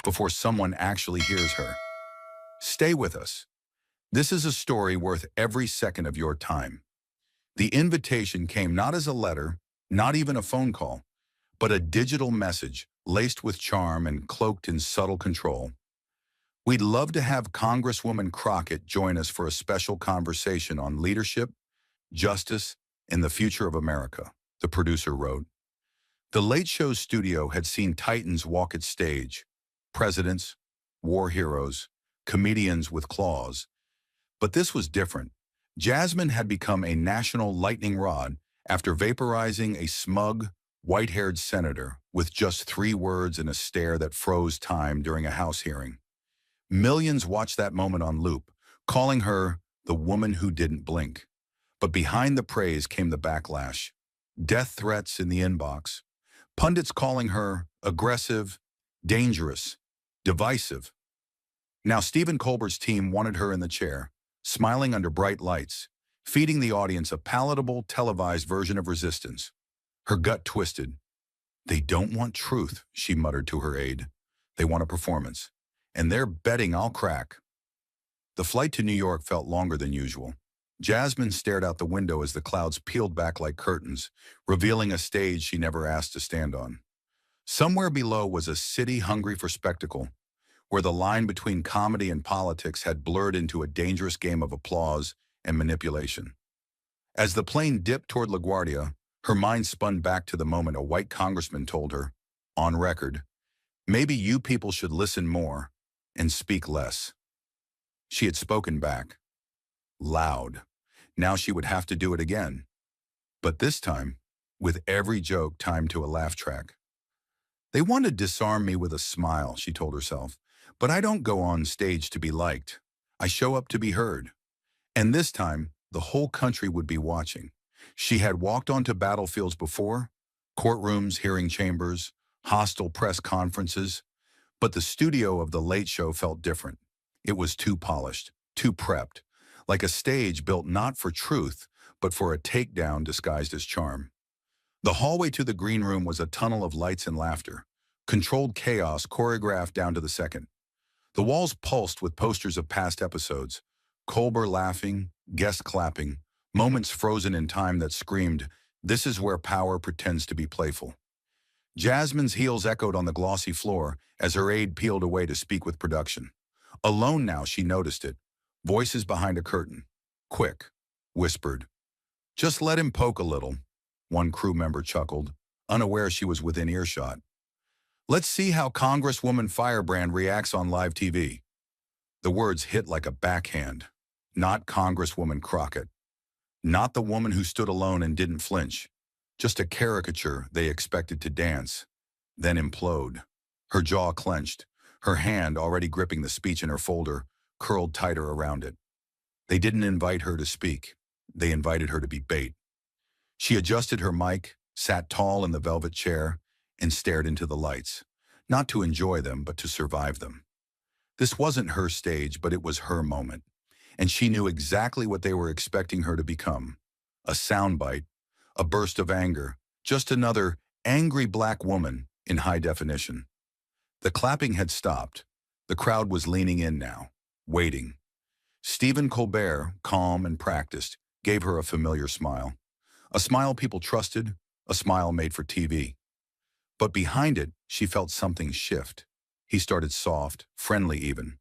before someone actually hears her. Stay with us. This is a story worth every second of your time. The invitation came not as a letter, not even a phone call, but a digital message laced with charm and cloaked in subtle control. We'd love to have Congresswoman Crockett join us for a special conversation on leadership, justice, and the future of America, the producer wrote. The Late Show studio had seen titans walk its stage, presidents, war heroes, comedians with claws. But this was different. Jasmine had become a national lightning rod after vaporizing a smug, white-haired senator with just 3 words and a stare that froze time during a House hearing. Millions watched that moment on loop, calling her the woman who didn't blink. But behind the praise came the backlash. Death threats in the inbox. Pundits calling her aggressive, dangerous, divisive. Now Stephen Colbert's team wanted her in the chair, smiling under bright lights, feeding the audience a palatable, televised version of resistance. Her gut twisted. "They don't want truth," she muttered to her aide. "They want a performance. And they're betting I'll crack." The flight to New York felt longer than usual. Jasmine stared out the window as the clouds peeled back like curtains, revealing a stage she never asked to stand on. Somewhere below was a city hungry for spectacle, where the line between comedy and politics had blurred into a dangerous game of applause and manipulation. As the plane dipped toward LaGuardia, her mind spun back to the moment a white congressman told her, on record, "Maybe you people should listen more and speak less." She had spoken back. Loud. Now she would have to do it again. But this time, with every joke timed to a laugh track. "They want to disarm me with a smile," she told herself. "But I don't go on stage to be liked. I show up to be heard." And this time, the whole country would be watching. She had walked onto battlefields before, courtrooms, hearing chambers, hostile press conferences. But the studio of The Late Show felt different. It was too polished, too prepped, like a stage built not for truth, but for a takedown disguised as charm. The hallway to the green room was a tunnel of lights and laughter, controlled chaos choreographed down to the second. The walls pulsed with posters of past episodes, Colbert laughing, guests clapping, moments frozen in time that screamed, "This is where power pretends to be playful." Jasmine's heels echoed on the glossy floor as her aide peeled away to speak with production. Alone now, she noticed it. Voices behind a curtain. Quick, whispered. "Just let him poke a little," one crew member chuckled, unaware she was within earshot. "Let's see how Congresswoman Firebrand reacts on live TV." The words hit like a backhand. Not Congresswoman Crockett. Not the woman who stood alone and didn't flinch. Just a caricature they expected to dance, then implode. Her jaw clenched, her hand, already gripping the speech in her folder, curled tighter around it. They didn't invite her to speak. They invited her to be bait. She adjusted her mic, sat tall in the velvet chair, and stared into the lights, not to enjoy them, but to survive them. This wasn't her stage, but it was her moment, and she knew exactly what they were expecting her to become. A soundbite, a burst of anger, just another angry black woman in high definition. The clapping had stopped. The crowd was leaning in now, waiting. Stephen Colbert, calm and practiced, gave her a familiar smile. A smile people trusted, a smile made for TV. But behind it, she felt something shift. He started soft, friendly even.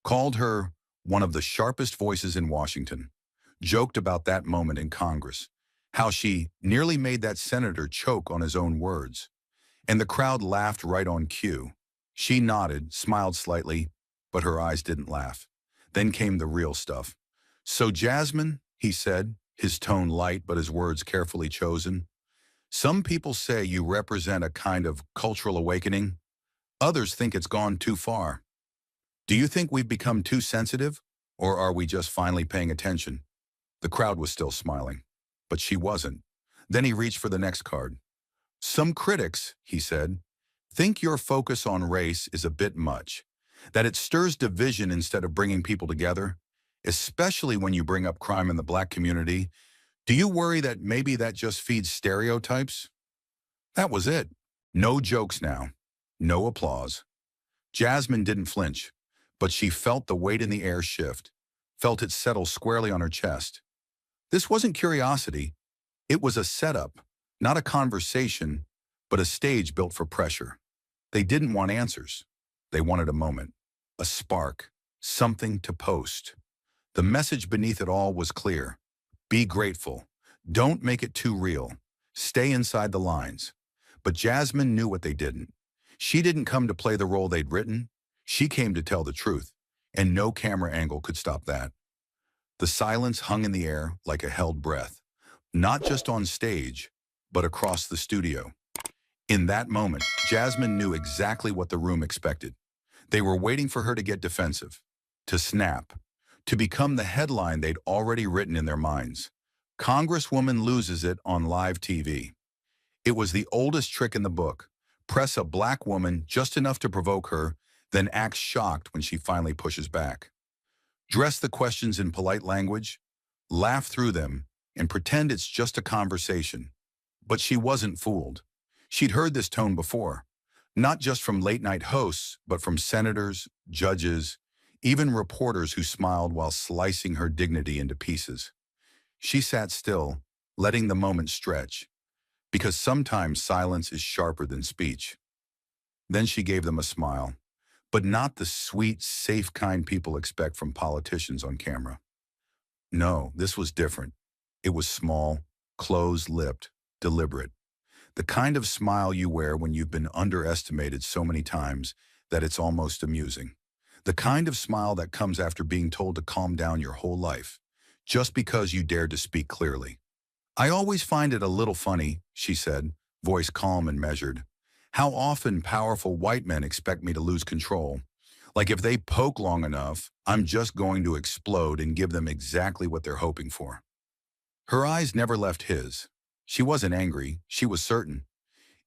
Called her one of the sharpest voices in Washington. Joked about that moment in Congress. How she nearly made that senator choke on his own words. And the crowd laughed right on cue. She nodded, smiled slightly, but her eyes didn't laugh. Then came the real stuff. "So Jasmine," he said, his tone light but his words carefully chosen, "some people say you represent a kind of cultural awakening. Others think it's gone too far. Do you think we've become too sensitive, or are we just finally paying attention?" The crowd was still smiling, but she wasn't. Then he reached for the next card. "Some critics," he said, "think your focus on race is a bit much, that it stirs division instead of bringing people together, especially when you bring up crime in the black community. Do you worry that maybe that just feeds stereotypes?" That was it. No jokes now. No applause. Jasmine didn't flinch, but she felt the weight in the air shift, felt it settle squarely on her chest. This wasn't curiosity. It was a setup, not a conversation, but a stage built for pressure. They didn't want answers. They wanted a moment, a spark, something to post. The message beneath it all was clear. Be grateful. Don't make it too real. Stay inside the lines. But Jasmine knew what they didn't. She didn't come to play the role they'd written. She came to tell the truth, and no camera angle could stop that. The silence hung in the air like a held breath, not just on stage, but across the studio. In that moment, Jasmine knew exactly what the room expected. They were waiting for her to get defensive, to snap, to become the headline they'd already written in their minds. Congresswoman loses it on live TV. It was the oldest trick in the book. Press a black woman just enough to provoke her, then act shocked when she finally pushes back. Dress the questions in polite language, laugh through them, and pretend it's just a conversation. But she wasn't fooled. She'd heard this tone before, not just from late-night hosts, but from senators, judges, even reporters who smiled while slicing her dignity into pieces. She sat still, letting the moment stretch, because sometimes silence is sharper than speech. Then she gave them a smile, but not the sweet, safe kind people expect from politicians on camera. No, this was different. It was small, closed-lipped, deliberate. The kind of smile you wear when you've been underestimated so many times that it's almost amusing. The kind of smile that comes after being told to calm down your whole life, just because you dared to speak clearly. I always find it a little funny, she said, voice calm and measured, how often powerful white men expect me to lose control. Like if they poke long enough, I'm just going to explode and give them exactly what they're hoping for. Her eyes never left his. She wasn't angry, she was certain.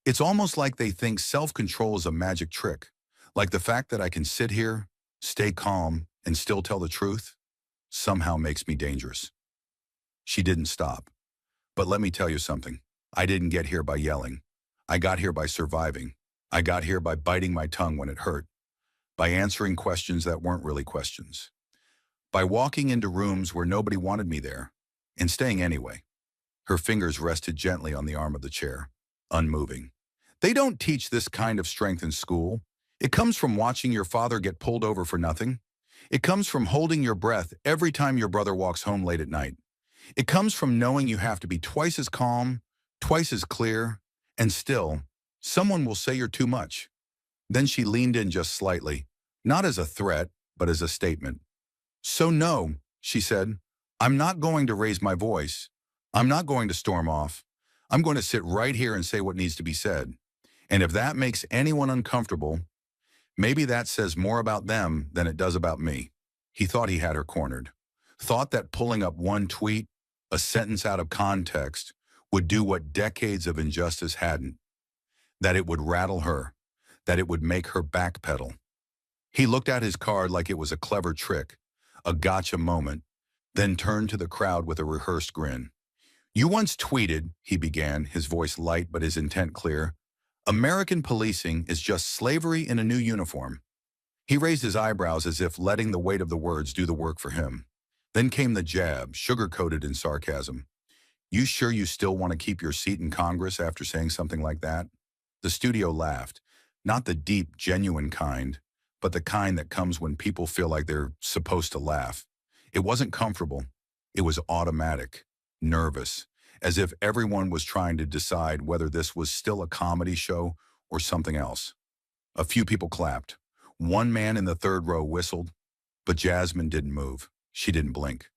It's almost like they think self-control is a magic trick, like the fact that I can sit here, stay calm, and still tell the truth, somehow makes me dangerous. She didn't stop. But let me tell you something. I didn't get here by yelling. I got here by surviving. I got here by biting my tongue when it hurt, by answering questions that weren't really questions, by walking into rooms where nobody wanted me there, and staying anyway. Her fingers rested gently on the arm of the chair, unmoving. They don't teach this kind of strength in school. It comes from watching your father get pulled over for nothing. It comes from holding your breath every time your brother walks home late at night. It comes from knowing you have to be twice as calm, twice as clear, and still, someone will say you're too much. Then she leaned in just slightly, not as a threat, but as a statement. So no, she said, I'm not going to raise my voice. I'm not going to storm off. I'm going to sit right here and say what needs to be said. And if that makes anyone uncomfortable, maybe that says more about them than it does about me. He thought he had her cornered. Thought that pulling up one tweet, a sentence out of context, would do what decades of injustice hadn't. That it would rattle her. That it would make her backpedal. He looked at his card like it was a clever trick, a gotcha moment, then turned to the crowd with a rehearsed grin. You once tweeted, he began, his voice light but his intent clear, American policing is just slavery in a new uniform. He raised his eyebrows as if letting the weight of the words do the work for him. Then came the jab, sugar-coated in sarcasm. You sure you still want to keep your seat in Congress after saying something like that? The studio laughed, not the deep, genuine kind, but the kind that comes when people feel like they're supposed to laugh. It wasn't comfortable. It was automatic, nervous, as if everyone was trying to decide whether this was still a comedy show or something else. A few people clapped. One man in the third row whistled, but Jasmine didn't move. She didn't blink.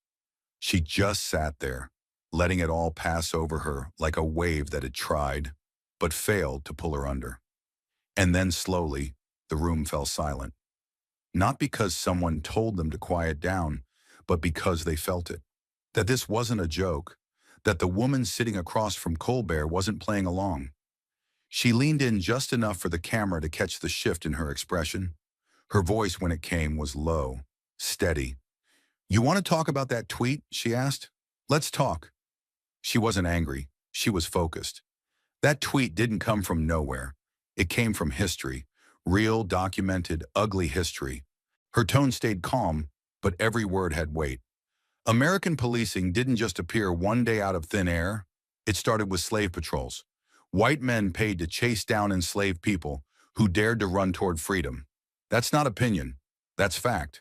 She just sat there, letting it all pass over her like a wave that had tried, but failed to pull her under. And then slowly, the room fell silent. Not because someone told them to quiet down, but because they felt it. That this wasn't a joke. That the woman sitting across from Colbert wasn't playing along. She leaned in just enough for the camera to catch the shift in her expression. Her voice, when it came, was low, steady. You want to talk about that tweet? She asked. Let's talk. She wasn't angry. She was focused. That tweet didn't come from nowhere. It came from history, Real, documented, ugly history. Her tone stayed calm, but every word had weight. American policing didn't just appear one day out of thin air. It started with slave patrols. White men paid to chase down enslaved people who dared to run toward freedom. That's not opinion. That's fact.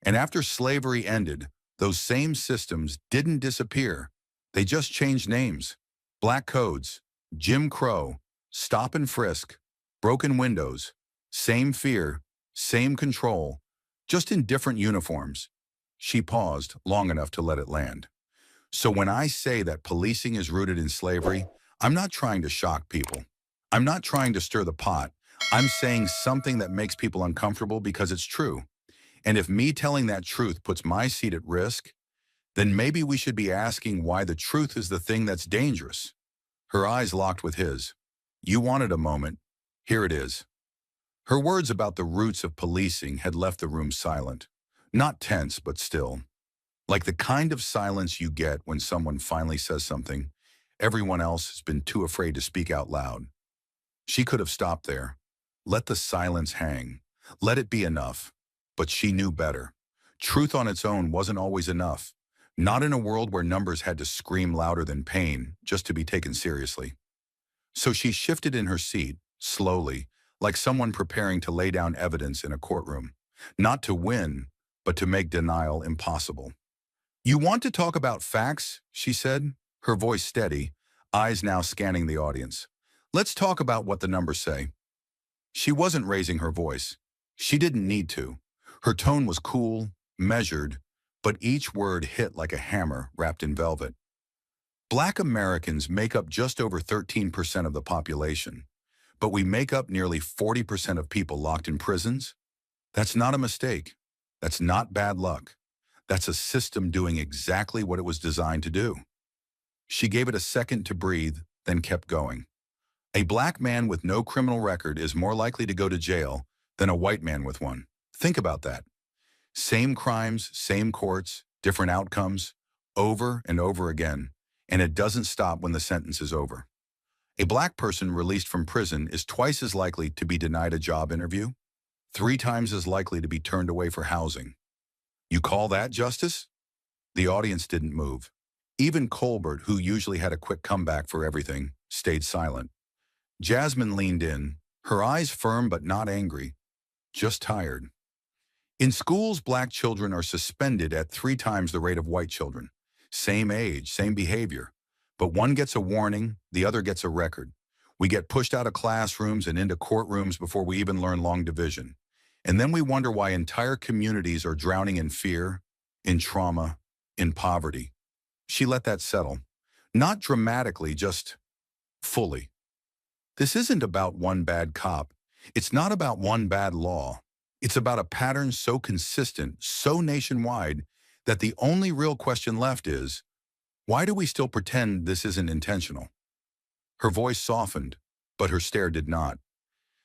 And after slavery ended, those same systems didn't disappear. They just changed names. Black codes, Jim Crow, stop and frisk, broken windows, same fear, same control, just in different uniforms. She paused long enough to let it land. So when I say that policing is rooted in slavery, I'm not trying to shock people. I'm not trying to stir the pot. I'm saying something that makes people uncomfortable because it's true. And if me telling that truth puts my seat at risk, then maybe we should be asking why the truth is the thing that's dangerous. Her eyes locked with his. You wanted a moment. Here it is. Her words about the roots of policing had left the room silent. Not tense, but still. Like the kind of silence you get when someone finally says something everyone else has been too afraid to speak out loud. She could have stopped there. Let the silence hang. Let it be enough. But she knew better. Truth on its own wasn't always enough. Not in a world where numbers had to scream louder than pain just to be taken seriously. So she shifted in her seat, slowly, like someone preparing to lay down evidence in a courtroom. Not to win, but to make denial impossible. You want to talk about facts, she said, her voice steady, eyes now scanning the audience. Let's talk about what the numbers say. She wasn't raising her voice. She didn't need to. Her tone was cool, measured, but each word hit like a hammer wrapped in velvet. Black Americans make up just over 13% of the population, but we make up nearly 40% of people locked in prisons. That's not a mistake. That's not bad luck. That's a system doing exactly what it was designed to do. She gave it a second to breathe, then kept going. A black man with no criminal record is more likely to go to jail than a white man with one. Think about that. Same crimes, same courts, different outcomes, over and over again, and it doesn't stop when the sentence is over. A black person released from prison is twice as likely to be denied a job interview, 3 times as likely to be turned away for housing. You call that justice? The audience didn't move. Even Colbert, who usually had a quick comeback for everything, stayed silent. Jasmine leaned in, her eyes firm but not angry, just tired. In schools, black children are suspended at 3 times the rate of white children. Same age, same behavior. But one gets a warning, the other gets a record. We get pushed out of classrooms and into courtrooms before we even learn long division. And then we wonder why entire communities are drowning in fear, in trauma, in poverty. She let that settle. Not dramatically, just fully. This isn't about one bad cop. It's not about one bad law. It's about a pattern so consistent, so nationwide, that the only real question left is, why do we still pretend this isn't intentional? Her voice softened, but her stare did not.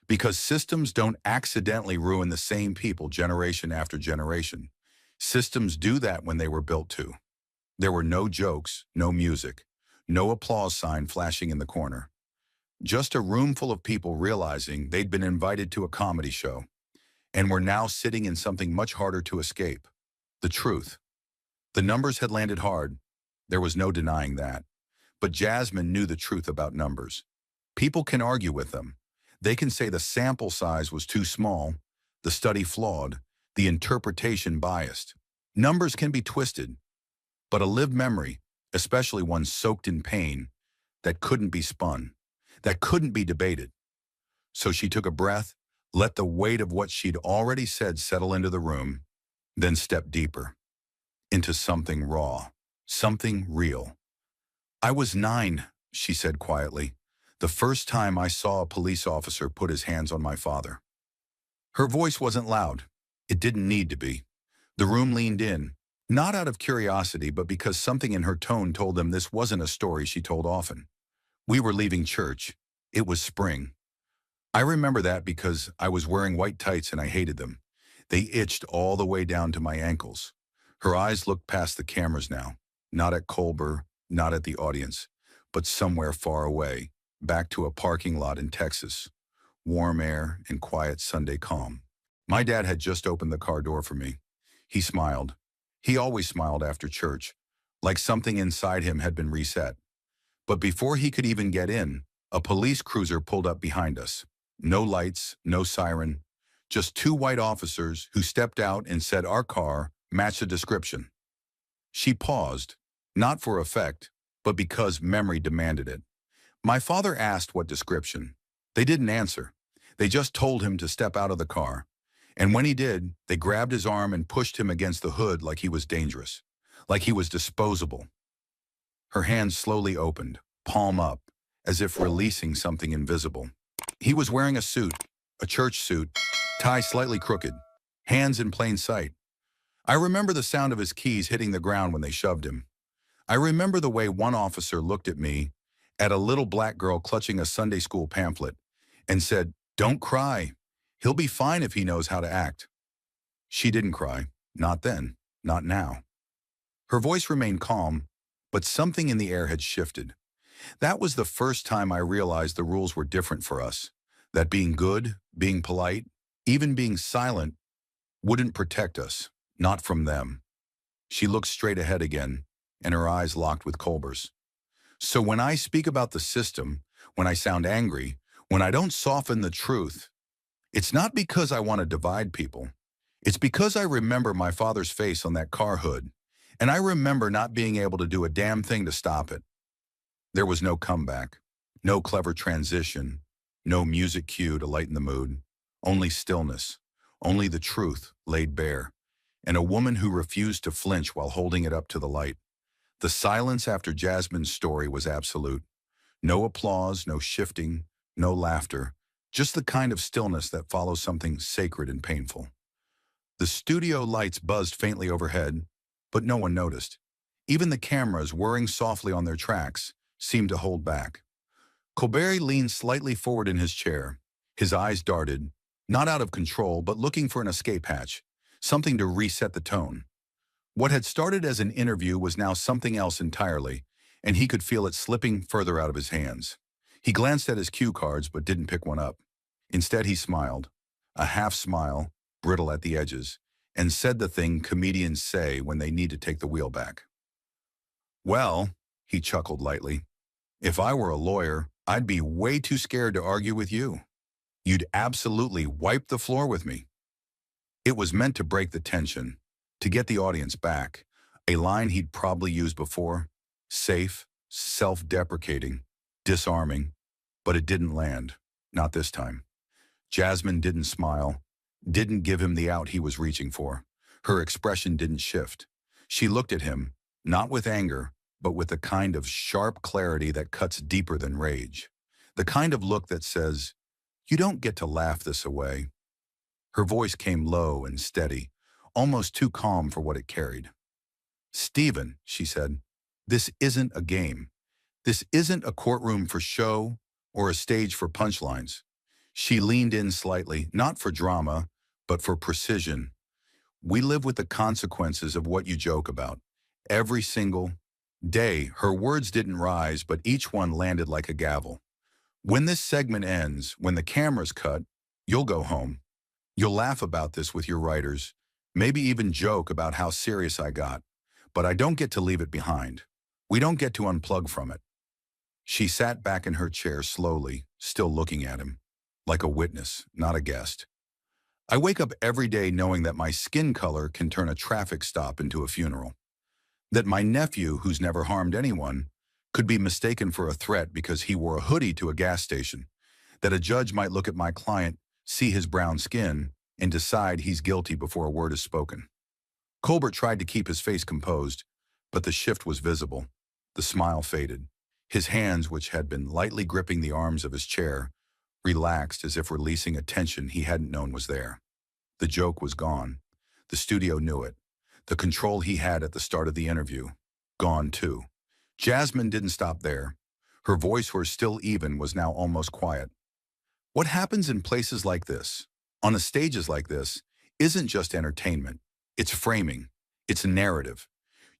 Because systems don't accidentally ruin the same people generation after generation. Systems do that when they were built to. There were no jokes, no music, no applause sign flashing in the corner. Just a room full of people realizing they'd been invited to a comedy show and were now sitting in something much harder to escape. The truth. The numbers had landed hard. There was no denying that. But Jasmine knew the truth about numbers. People can argue with them. They can say the sample size was too small, the study flawed, the interpretation biased. Numbers can be twisted, but a lived memory, especially one soaked in pain, that couldn't be spun, that couldn't be debated. So she took a breath, let the weight of what she'd already said settle into the room, then stepped deeper, into something raw, something real. I was 9, she said quietly, the first time I saw a police officer put his hands on my father. Her voice wasn't loud. It didn't need to be. The room leaned in, not out of curiosity, but because something in her tone told them this wasn't a story she told often. We were leaving church. It was spring. I remember that because I was wearing white tights and I hated them. They itched all the way down to my ankles. Her eyes looked past the cameras now, not at Colbert, not at the audience, but somewhere far away, back to a parking lot in Texas, warm air, and quiet Sunday calm. My dad had just opened the car door for me. He smiled. He always smiled after church, like something inside him had been reset. But before he could even get in, a police cruiser pulled up behind us. No lights, no siren, just two white officers who stepped out and said our car matched the description. She paused, not for effect, but because memory demanded it. My father asked what description. They didn't answer. They just told him to step out of the car. And when he did, they grabbed his arm and pushed him against the hood like he was dangerous, like he was disposable. Her hands slowly opened, palm up, as if releasing something invisible. He was wearing a suit, a church suit, tie slightly crooked, hands in plain sight. I remember the sound of his keys hitting the ground when they shoved him. I remember the way one officer looked at me, at a little black girl clutching a Sunday school pamphlet, and said, "Don't cry. He'll be fine if he knows how to act." She didn't cry. Not then. Not now. Her voice remained calm, but something in the air had shifted. That was the first time I realized the rules were different for us, that being good, being polite, even being silent, wouldn't protect us, not from them. She looked straight ahead again, and her eyes locked with Colbert's. So when I speak about the system, when I sound angry, when I don't soften the truth, it's not because I want to divide people. It's because I remember my father's face on that car hood, and I remember not being able to do a damn thing to stop it. There was no comeback, no clever transition, no music cue to lighten the mood, only stillness, only the truth laid bare, and a woman who refused to flinch while holding it up to the light. The silence after Jasmine's story was absolute. No applause, no shifting, no laughter, just the kind of stillness that follows something sacred and painful. The studio lights buzzed faintly overhead, but no one noticed. Even the cameras, whirring softly on their tracks, seemed to hold back. Colbert leaned slightly forward in his chair. His eyes darted, not out of control, but looking for an escape hatch, something to reset the tone. What had started as an interview was now something else entirely, and he could feel it slipping further out of his hands. He glanced at his cue cards but didn't pick one up. Instead, he smiled, a half smile, brittle at the edges, and said the thing comedians say when they need to take the wheel back. "Well," he chuckled lightly, "if I were a lawyer, I'd be way too scared to argue with you. You'd absolutely wipe the floor with me." It was meant to break the tension, to get the audience back, a line he'd probably used before, safe, self-deprecating, disarming, but it didn't land, not this time. Jasmine didn't smile, didn't give him the out he was reaching for. Her expression didn't shift. She looked at him, not with anger, but with the kind of sharp clarity that cuts deeper than rage. The kind of look that says, "You don't get to laugh this away." Her voice came low and steady, almost too calm for what it carried. "Stephen," she said, "this isn't a game. This isn't a courtroom for show or a stage for punchlines." She leaned in slightly, not for drama, but for precision. "We live with the consequences of what you joke about. Every single day." Her words didn't rise, but each one landed like a gavel. "When this segment ends, when the camera's cut, you'll go home. You'll laugh about this with your writers, maybe even joke about how serious I got. But I don't get to leave it behind. We don't get to unplug from it." She sat back in her chair slowly, still looking at him, like a witness, not a guest. "I wake up every day knowing that my skin color can turn a traffic stop into a funeral. That my nephew, who's never harmed anyone, could be mistaken for a threat because he wore a hoodie to a gas station. That a judge might look at my client, see his brown skin, and decide he's guilty before a word is spoken." Colbert tried to keep his face composed, but the shift was visible. The smile faded. His hands, which had been lightly gripping the arms of his chair, relaxed as if releasing a tension he hadn't known was there. The joke was gone. The studio knew it. The control he had at the start of the interview, gone too. Jasmine didn't stop there. Her voice, where still even, was now almost quiet. "What happens in places like this, on the stages like this, isn't just entertainment. It's framing. It's a narrative.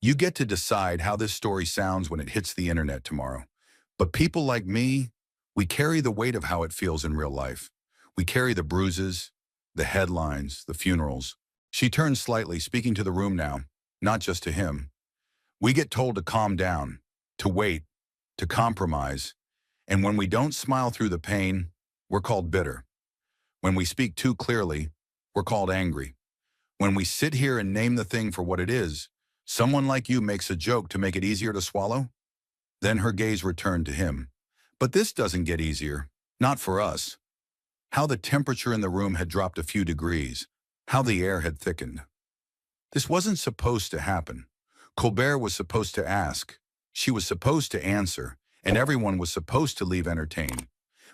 You get to decide how this story sounds when it hits the internet tomorrow. But people like me, we carry the weight of how it feels in real life. We carry the bruises, the headlines, the funerals. She turns slightly, speaking to the room now, not just to him. We get told to calm down, to wait, to compromise, and when we don't smile through the pain, we're called bitter. When we speak too clearly, we're called angry. When we sit here and name the thing for what it is, someone like you makes a joke to make it easier to swallow? Then her gaze returned to him. But this doesn't get easier. Not for us. How the temperature in the room had dropped a few degrees. How the air had thickened. This wasn't supposed to happen. Colbert was supposed to ask. She was supposed to answer. And everyone was supposed to leave entertained.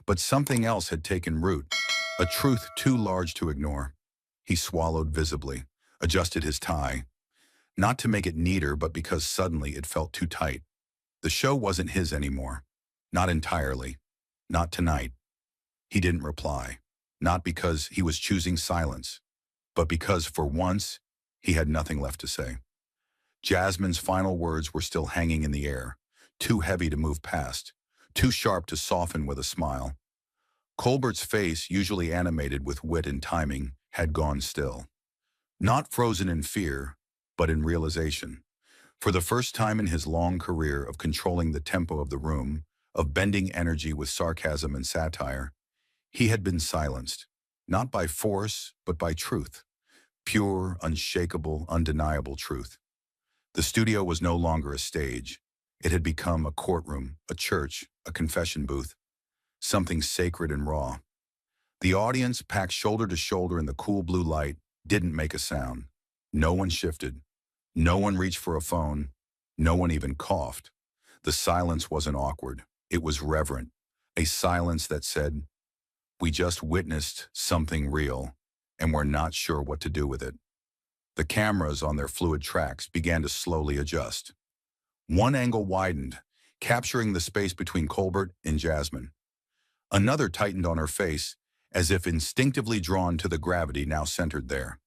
But something else had taken root. A truth too large to ignore. He swallowed visibly, adjusted his tie. Not to make it neater, but because suddenly it felt too tight. The show wasn't his anymore. Not entirely. Not tonight. He didn't reply. Not because he was choosing silence, but because for once, he had nothing left to say. Jasmine's final words were still hanging in the air, too heavy to move past, too sharp to soften with a smile. Colbert's face, usually animated with wit and timing, had gone still. Not frozen in fear, but in realization. For the first time in his long career of controlling the tempo of the room, of bending energy with sarcasm and satire, he had been silenced, not by force, but by truth. Pure, unshakable, undeniable truth. The studio was no longer a stage. It had become a courtroom, a church, a confession booth, something sacred and raw. The audience, packed shoulder to shoulder in the cool blue light, didn't make a sound. No one shifted. No one reached for a phone. No one even coughed. The silence wasn't awkward. It was reverent. A silence that said, "We just witnessed something real, and we're not sure what to do with it." The cameras on their fluid tracks began to slowly adjust. One angle widened, capturing the space between Colbert and Jasmine. Another tightened on her face, as if instinctively drawn to the gravity now centered there.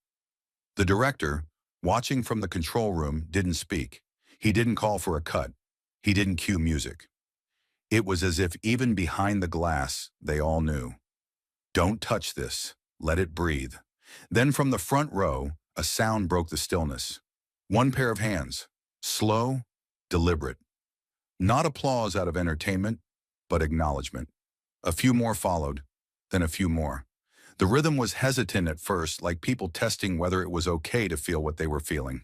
The director, watching from the control room, didn't speak. He didn't call for a cut. He didn't cue music. It was as if even behind the glass, they all knew. Don't touch this. Let it breathe. Then from the front row, a sound broke the stillness. One pair of hands. Slow, deliberate. Not applause out of entertainment, but acknowledgement. A few more followed, then a few more. The rhythm was hesitant at first, like people testing whether it was okay to feel what they were feeling.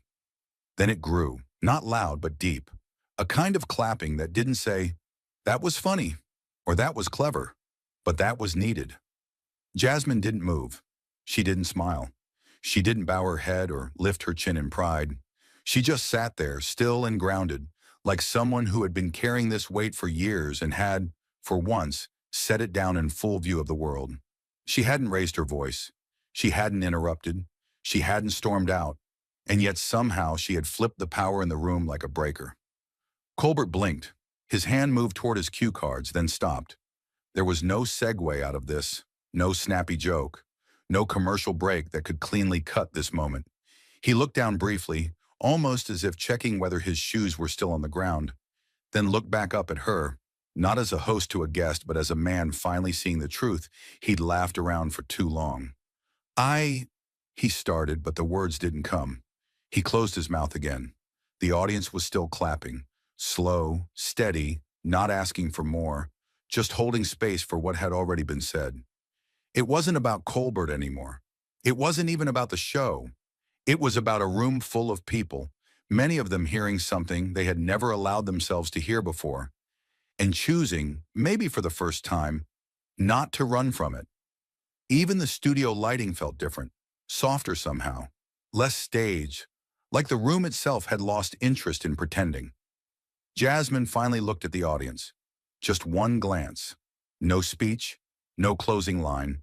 Then it grew, not loud but deep. A kind of clapping that didn't say, "That was funny," or "That was clever," but that was needed. Jasmine didn't move. She didn't smile. She didn't bow her head or lift her chin in pride. She just sat there, still and grounded, like someone who had been carrying this weight for years and had, for once, set it down in full view of the world. She hadn't raised her voice. She hadn't interrupted. She hadn't stormed out. And yet somehow she had flipped the power in the room like a breaker. Colbert blinked. His hand moved toward his cue cards, then stopped. There was no segue out of this, no snappy joke, no commercial break that could cleanly cut this moment. He looked down briefly, almost as if checking whether his shoes were still on the ground, then looked back up at her, not as a host to a guest, but as a man finally seeing the truth he'd laughed around for too long. He started, but the words didn't come. He closed his mouth again. The audience was still clapping, slow, steady, not asking for more, just holding space for what had already been said. It wasn't about Colbert anymore. It wasn't even about the show. It was about a room full of people, many of them hearing something they had never allowed themselves to hear before, and choosing, maybe for the first time, not to run from it. Even the studio lighting felt different, softer somehow, less stage, like the room itself had lost interest in pretending. Jasmine finally looked at the audience. Just one glance. No speech, no closing line,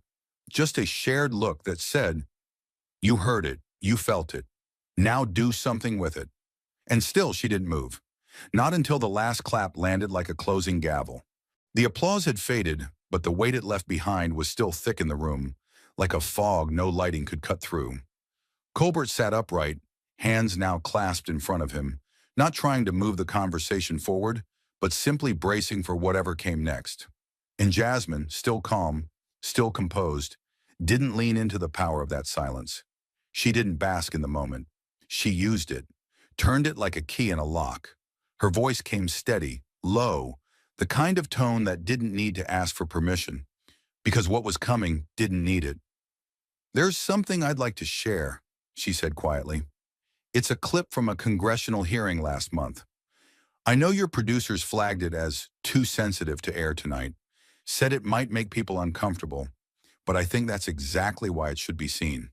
just a shared look that said, "You heard it, you felt it. Now do something with it." And still she didn't move. Not until the last clap landed like a closing gavel. The applause had faded, but the weight it left behind was still thick in the room, like a fog no lighting could cut through. Colbert sat upright, hands now clasped in front of him, not trying to move the conversation forward, but simply bracing for whatever came next. And Jasmine, still calm, still composed, didn't lean into the power of that silence. She didn't bask in the moment. She used it, turned it like a key in a lock. Her voice came steady, low, the kind of tone that didn't need to ask for permission, because what was coming didn't need it. "There's something I'd like to share," she said quietly. "It's a clip from a congressional hearing last month. I know your producers flagged it as too sensitive to air tonight, said it might make people uncomfortable, but I think that's exactly why it should be seen."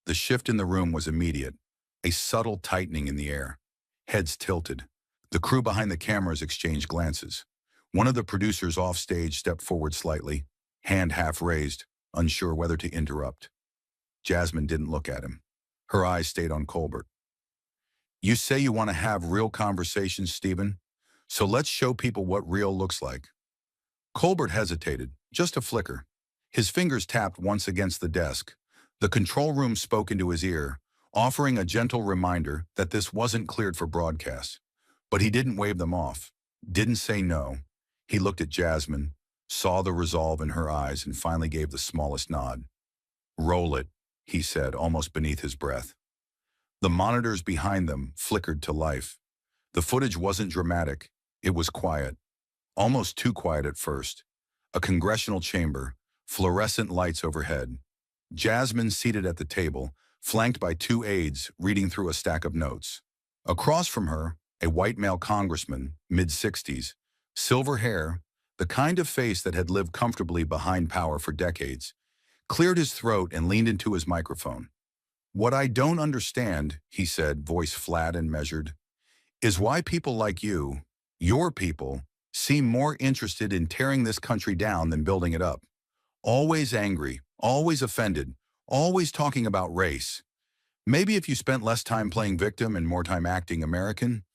The shift in the room was immediate, a subtle tightening in the air. Heads tilted. The crew behind the cameras exchanged glances. One of the producers off stage stepped forward slightly, hand half raised, unsure whether to interrupt. Jasmine didn't look at him. Her eyes stayed on Colbert. "You say you want to have real conversations, Stephen? So let's show people what real looks like." Colbert hesitated, just a flicker. His fingers tapped once against the desk. The control room spoke into his ear, offering a gentle reminder that this wasn't cleared for broadcast. But he didn't wave them off, didn't say no. He looked at Jasmine, saw the resolve in her eyes, and finally gave the smallest nod. "Roll it," he said, almost beneath his breath. The monitors behind them flickered to life. The footage wasn't dramatic. It was quiet, almost too quiet at first. A congressional chamber, fluorescent lights overhead. Jasmine seated at the table, flanked by two aides reading through a stack of notes. Across from her, a white male congressman, mid-60s, silver hair, the kind of face that had lived comfortably behind power for decades, cleared his throat and leaned into his microphone. "What I don't understand," he said, voice flat and measured, "is why people like you, your people, seem more interested in tearing this country down than building it up. Always angry, always offended, always talking about race. Maybe if you spent less time playing victim and more time acting American,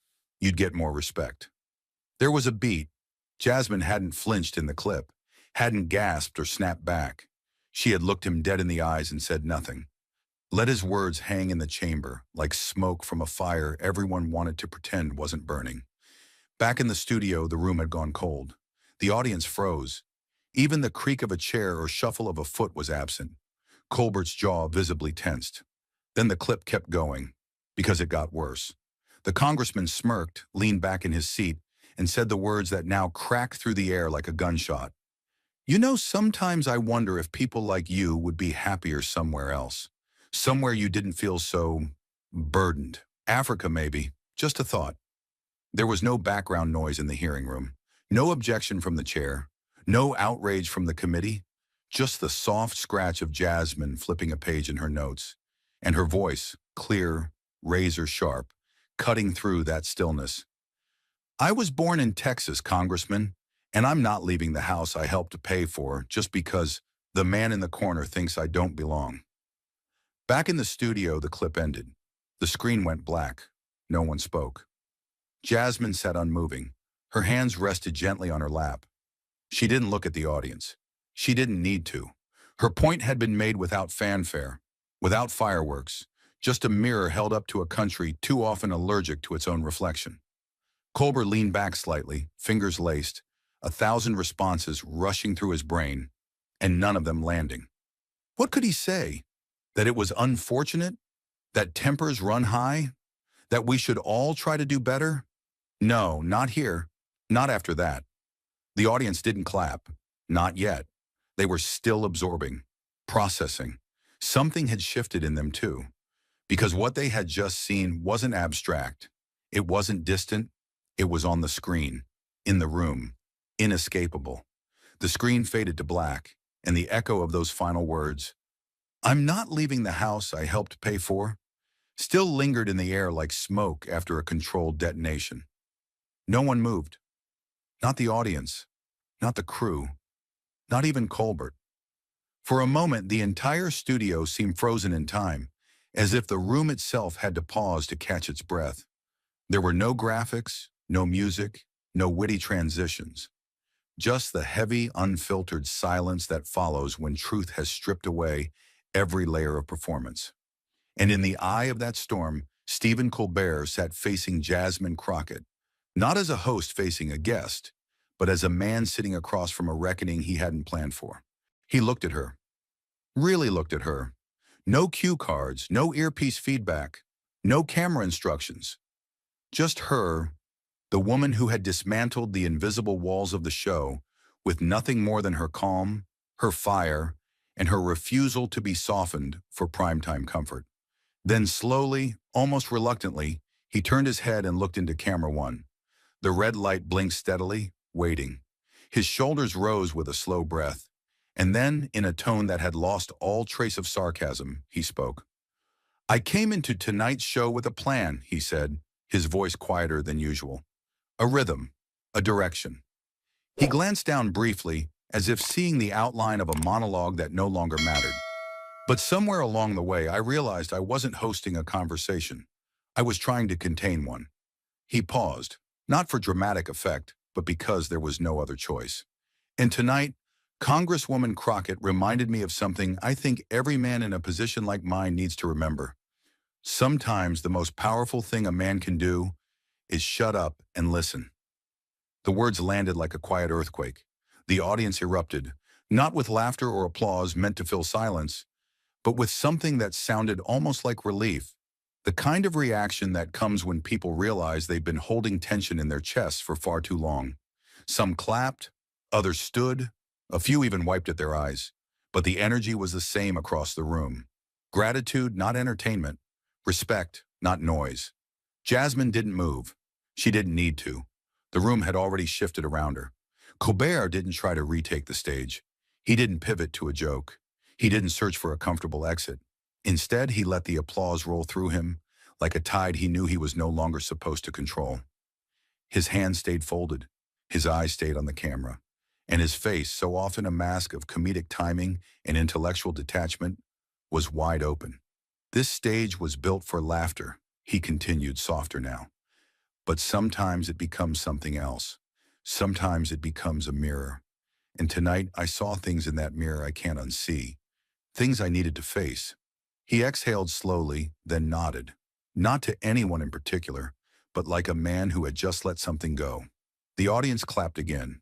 you'd get more respect." There was a beat. Jasmine hadn't flinched in the clip, hadn't gasped or snapped back. She had looked him dead in the eyes and said nothing. Let his words hang in the chamber, like smoke from a fire everyone wanted to pretend wasn't burning. Back in the studio, the room had gone cold. The audience froze. Even the creak of a chair or shuffle of a foot was absent. Colbert's jaw visibly tensed. Then the clip kept going, because it got worse. The congressman smirked, leaned back in his seat, and said the words that now cracked through the air like a gunshot. "You know, sometimes I wonder if people like you would be happier somewhere else. Somewhere you didn't feel so burdened. Africa, maybe. Just a thought." There was no background noise in the hearing room. No objection from the chair. No outrage from the committee. Just the soft scratch of Jasmine flipping a page in her notes. And her voice, clear, razor sharp, cutting through that stillness. "I was born in Texas, Congressman, and I'm not leaving the house I helped to pay for just because the man in the corner thinks I don't belong." Back in the studio, the clip ended. The screen went black. No one spoke. Jasmine sat unmoving. Her hands rested gently on her lap. She didn't look at the audience. She didn't need to. Her point had been made without fanfare, without fireworks, just a mirror held up to a country too often allergic to its own reflection. Colbert leaned back slightly, fingers laced, 1,000 responses rushing through his brain, and none of them landing. What could he say? That it was unfortunate? That tempers run high? That we should all try to do better? No, not here. Not after that. The audience didn't clap. Not yet. They were still absorbing, processing. Something had shifted in them too. Because what they had just seen wasn't abstract. It wasn't distant. It was on the screen, in the room, inescapable. The screen faded to black, and the echo of those final words, "I'm not leaving the house I helped pay for," still lingered in the air like smoke after a controlled detonation. No one moved. Not the audience, not the crew, not even Colbert. For a moment, the entire studio seemed frozen in time, as if the room itself had to pause to catch its breath. There were no graphics, no music, no witty transitions. Just the heavy, unfiltered silence that follows when truth has stripped away every layer of performance. And in the eye of that storm, Stephen Colbert sat facing Jasmine Crockett, not as a host facing a guest, but as a man sitting across from a reckoning he hadn't planned for. He looked at her. really looked at her. No cue cards, no earpiece feedback, no camera instructions. Just her, the woman who had dismantled the invisible walls of the show with nothing more than her calm, her fire, and her refusal to be softened for primetime comfort. Then slowly, almost reluctantly, he turned his head and looked into camera one. The red light blinked steadily, waiting. His shoulders rose with a slow breath. And then, in a tone that had lost all trace of sarcasm, he spoke. "I came into tonight's show with a plan," he said, his voice quieter than usual. "A rhythm, a direction." He glanced down briefly, as if seeing the outline of a monologue that no longer mattered. But somewhere along the way, I realized I wasn't hosting a conversation. I was trying to contain one. He paused, not for dramatic effect, but because there was no other choice. And tonight, Congresswoman Crockett reminded me of something I think every man in a position like mine needs to remember. Sometimes the most powerful thing a man can do is shut up and listen. The words landed like a quiet earthquake. The audience erupted, not with laughter or applause meant to fill silence, but with something that sounded almost like relief. The kind of reaction that comes when people realize they've been holding tension in their chests for far too long. Some clapped, others stood, a few even wiped at their eyes. But the energy was the same across the room. Gratitude, not entertainment. Respect, not noise. Jasmine didn't move. She didn't need to. The room had already shifted around her. Colbert didn't try to retake the stage. He didn't pivot to a joke. He didn't search for a comfortable exit. Instead, he let the applause roll through him, like a tide he knew he was no longer supposed to control. His hands stayed folded. His eyes stayed on the camera. And his face, so often a mask of comedic timing and intellectual detachment, was wide open. "This stage was built for laughter," he continued, softer now. "But sometimes it becomes something else. Sometimes it becomes a mirror. And tonight I saw things in that mirror I can't unsee. Things I needed to face." He exhaled slowly, then nodded. Not to anyone in particular, but like a man who had just let something go. The audience clapped again.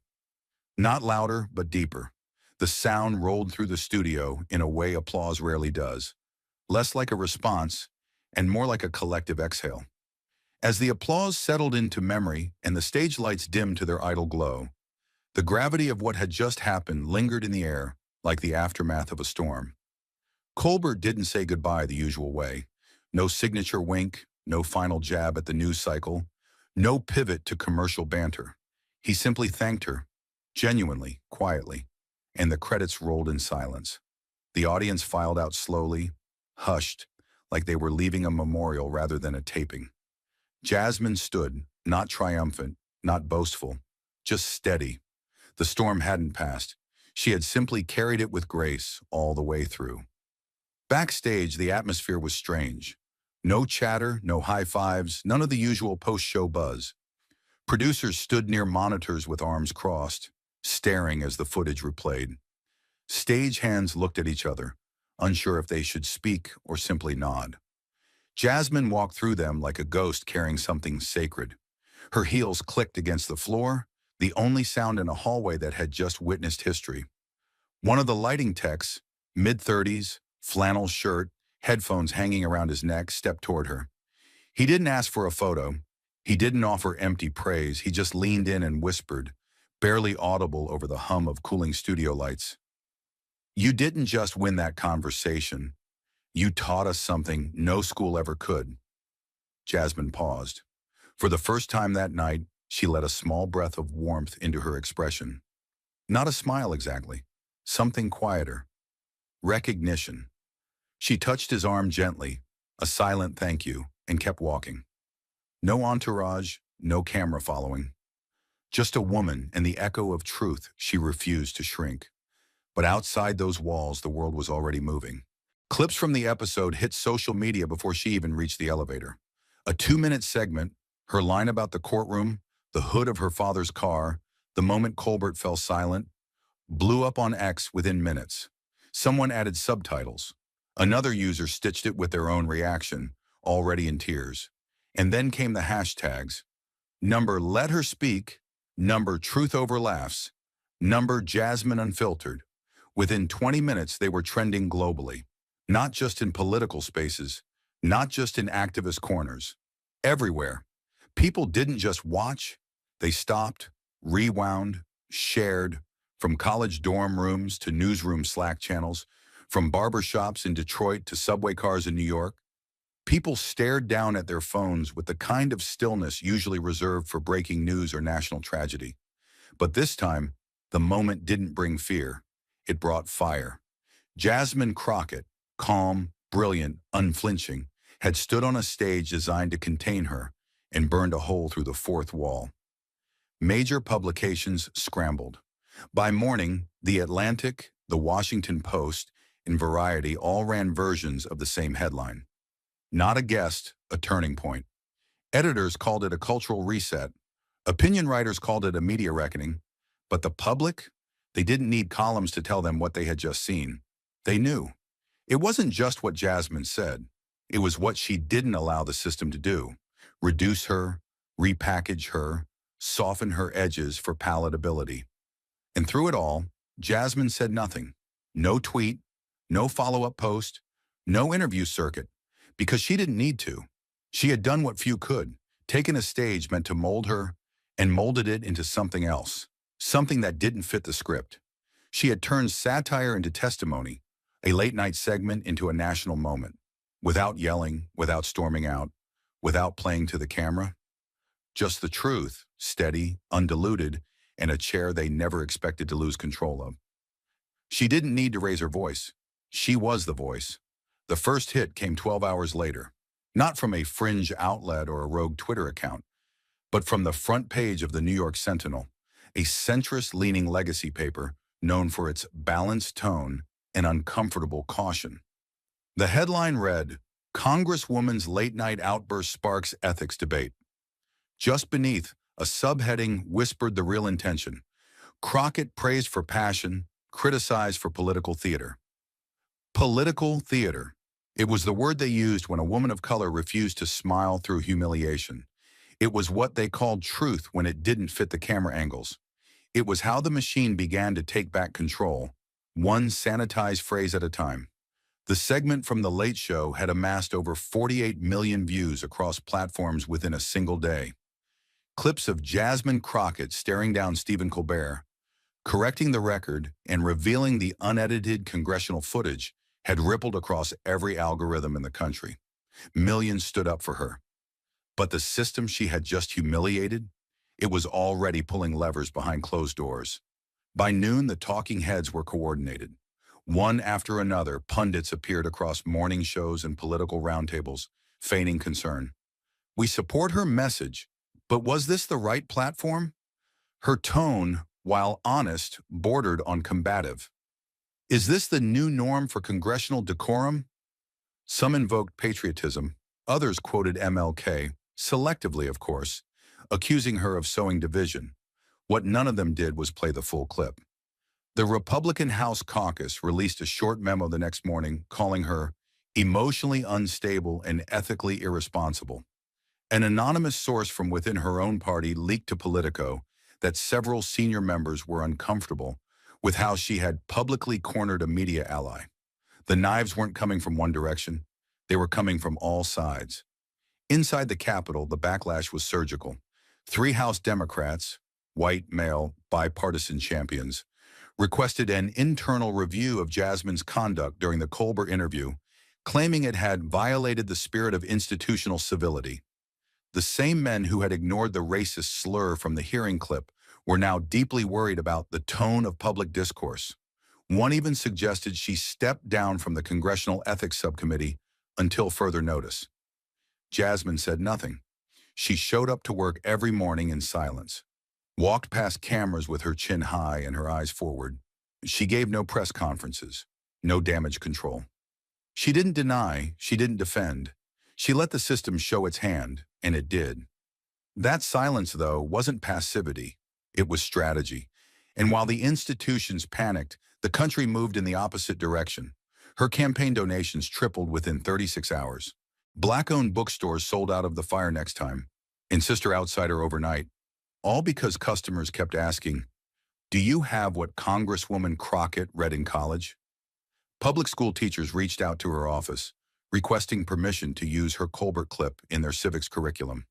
Not louder, but deeper. The sound rolled through the studio in a way applause rarely does. Less like a response, and more like a collective exhale. As the applause settled into memory and the stage lights dimmed to their idle glow, the gravity of what had just happened lingered in the air like the aftermath of a storm. Colbert didn't say goodbye the usual way. No signature wink, no final jab at the news cycle, no pivot to commercial banter. He simply thanked her, genuinely, quietly, and the credits rolled in silence. The audience filed out slowly, hushed, like they were leaving a memorial rather than a taping. Jasmine stood, not triumphant, not boastful, just steady. The storm hadn't passed. She had simply carried it with grace all the way through. Backstage, the atmosphere was strange. No chatter, no high fives, none of the usual post-show buzz. Producers stood near monitors with arms crossed, staring as the footage replayed. Stagehands looked at each other, unsure if they should speak or simply nod. Jasmine walked through them like a ghost carrying something sacred. Her heels clicked against the floor, the only sound in a hallway that had just witnessed history. One of the lighting techs, mid-30s, flannel shirt, headphones hanging around his neck, stepped toward her. He didn't ask for a photo. He didn't offer empty praise. He just leaned in and whispered, barely audible over the hum of cooling studio lights. "You didn't just win that conversation. You taught us something no school ever could." Jasmine paused. For the first time that night, she let a small breath of warmth into her expression. Not a smile exactly. Something quieter. Recognition. She touched his arm gently, a silent thank you, and kept walking. No entourage, no camera following. Just a woman and the echo of truth she refused to shrink. But outside those walls, the world was already moving. Clips from the episode hit social media before she even reached the elevator. A 2-minute segment, her line about the courtroom, the hood of her father's car, the moment Colbert fell silent, blew up on X within minutes. Someone added subtitles. Another user stitched it with their own reaction, already in tears. And then came the hashtags. Number let her speak, number truth over laughs, number Jasmine unfiltered. Within 20 minutes, they were trending globally, not just in political spaces, not just in activist corners. Everywhere. People didn't just watch, they stopped, rewound, shared, from college dorm rooms to newsroom Slack channels, from barbershops in Detroit to subway cars in New York. People stared down at their phones with the kind of stillness usually reserved for breaking news or national tragedy. But this time, the moment didn't bring fear. It brought fire. Jasmine Crockett, calm, brilliant, unflinching, had stood on a stage designed to contain her and burned a hole through the fourth wall. Major publications scrambled. By morning, The Atlantic, The Washington Post, and Variety all ran versions of the same headline. Not a guest, a turning point. Editors called it a cultural reset. Opinion writers called it a media reckoning. But the public? They didn't need columns to tell them what they had just seen. They knew. It wasn't just what Jasmine said. It was what she didn't allow the system to do. Reduce her, repackage her, soften her edges for palatability. And through it all, Jasmine said nothing. No tweet, no follow-up post, no interview circuit, because she didn't need to. She had done what few could, taken a stage meant to mold her, and molded it into something else, something that didn't fit the script. She had turned satire into testimony, a late-night segment into a national moment, without yelling, without storming out, without playing to the camera. Just the truth, steady, undiluted, and a chair they never expected to lose control of. She didn't need to raise her voice. She was the voice. The first hit came 12 hours later, not from a fringe outlet or a rogue Twitter account, but from the front page of the New York Sentinel, a centrist-leaning legacy paper known for its balanced tone and uncomfortable caution. The headline read, "Congresswoman's late-night outburst sparks ethics debate." Just beneath, a subheading whispered the real intention. Crockett praised for passion, criticized for political theater. Political theater. It was the word they used when a woman of color refused to smile through humiliation. It was what they called truth when it didn't fit the camera angles. It was how the machine began to take back control, one sanitized phrase at a time. The segment from The Late Show had amassed over 48 million views across platforms within a single day. Clips of Jasmine Crockett staring down Stephen Colbert, correcting the record and revealing the unedited congressional footage had rippled across every algorithm in the country. Millions stood up for her. But the system she had just humiliated, it was already pulling levers behind closed doors. By noon, the talking heads were coordinated. One after another, pundits appeared across morning shows and political roundtables, feigning concern. We support her message, but was this the right platform? Her tone, while honest, bordered on combative. Is this the new norm for congressional decorum? Some invoked patriotism, others quoted MLK, selectively of course, accusing her of sowing division. What none of them did was play the full clip. The Republican House caucus released a short memo the next morning calling her emotionally unstable and ethically irresponsible. An anonymous source from within her own party leaked to Politico that several senior members were uncomfortable with how she had publicly cornered a media ally. The knives weren't coming from one direction. They were coming from all sides. Inside the Capitol, the backlash was surgical. 3 House Democrats, white, male, bipartisan champions, requested an internal review of Jasmine's conduct during the Colbert interview, claiming it had violated the spirit of institutional civility. The same men who had ignored the racist slur from the hearing clip were now deeply worried about the tone of public discourse. One even suggested she step down from the Congressional Ethics Subcommittee until further notice. Jasmine said nothing. She showed up to work every morning in silence, walked past cameras with her chin high and her eyes forward. She gave no press conferences, no damage control. She didn't deny, she didn't defend. She let the system show its hand, and it did. That silence, though, wasn't passivity. It was strategy. And while the institutions panicked, the country moved in the opposite direction. Her campaign donations tripled within 36 hours. Black-owned bookstores sold out of the fire next time, and Sister Outsider overnight, all because customers kept asking, Do you have what Congresswoman Crockett read in college? Public school teachers reached out to her office, requesting permission to use her Colbert clip in their civics curriculum.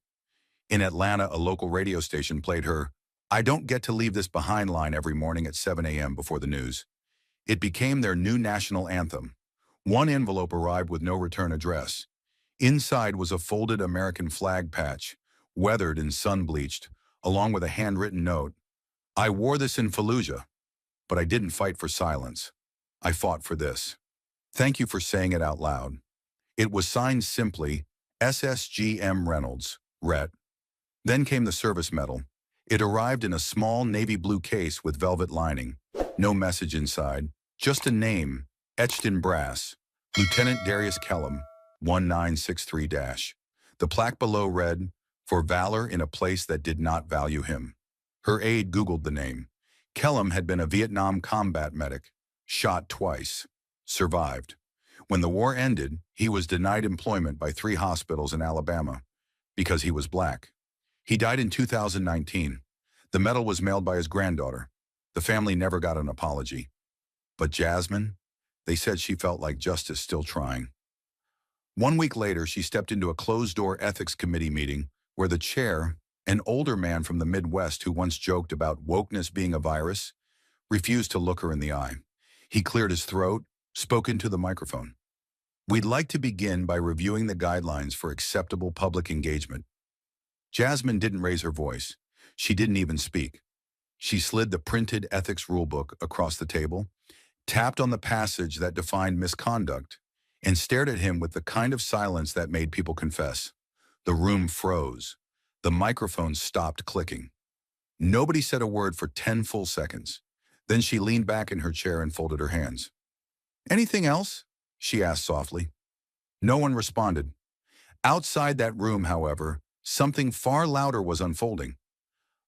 In Atlanta, a local radio station played her "I don't get to leave this behind" line every morning at 7 a.m. before the news. It became their new national anthem. One envelope arrived with no return address. Inside was a folded American flag patch, weathered and sun-bleached, along with a handwritten note. "I wore this in Fallujah, but I didn't fight for silence. I fought for this. Thank you for saying it out loud." It was signed simply, SSGM Reynolds, Rhett. Then came the service medal. It arrived in a small navy blue case with velvet lining. No message inside, just a name, etched in brass. Lieutenant Darius Kellum, 1963-. The plaque below read, "For valor in a place that did not value him." Her aide Googled the name. Kellum had been a Vietnam combat medic, shot twice, survived. When the war ended, he was denied employment by 3 hospitals in Alabama because he was black. He died in 2019. The medal was mailed by his granddaughter. The family never got an apology. But Jasmine, they said she felt like justice still trying. 1 week later, she stepped into a closed-door ethics committee meeting where the chair, an older man from the Midwest who once joked about wokeness being a virus, refused to look her in the eye. He cleared his throat, spoke into the microphone. "We'd like to begin by reviewing the guidelines for acceptable public engagement." Jasmine didn't raise her voice. She didn't even speak. She slid the printed ethics rulebook across the table, tapped on the passage that defined misconduct, and stared at him with the kind of silence that made people confess. The room froze. The microphone stopped clicking. Nobody said a word for 10 full seconds. Then she leaned back in her chair and folded her hands. "Anything else?" she asked softly. No one responded. Outside that room, however, something far louder was unfolding.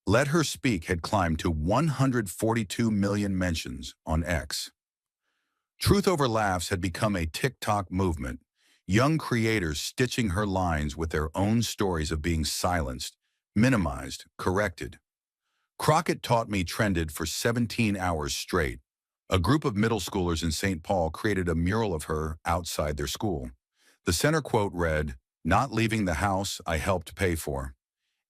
Let Her Speak had climbed to 142 million mentions on X. Truth Over Laughs had become a TikTok movement, young creators stitching her lines with their own stories of being silenced, minimized, corrected. Crockett Taught Me trended for 17 hours straight. A group of middle schoolers in St. Paul created a mural of her outside their school. The center quote read, "Not leaving the house I helped pay for."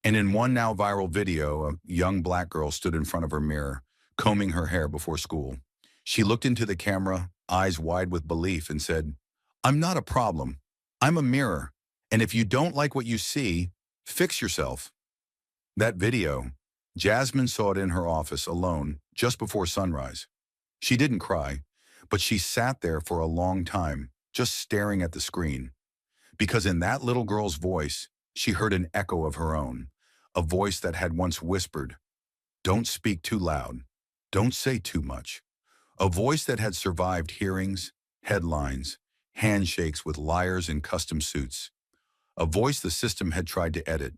And in one now viral video, a young black girl stood in front of her mirror, combing her hair before school. She looked into the camera, eyes wide with belief, and said, "I'm not a problem. I'm a mirror. And if you don't like what you see, fix yourself." That video, Jasmine saw it in her office alone just before sunrise. She didn't cry, but she sat there for a long time, just staring at the screen. Because in that little girl's voice, she heard an echo of her own, a voice that had once whispered, "Don't speak too loud. Don't say too much." A voice that had survived hearings, headlines, handshakes with liars in custom suits. A voice the system had tried to edit.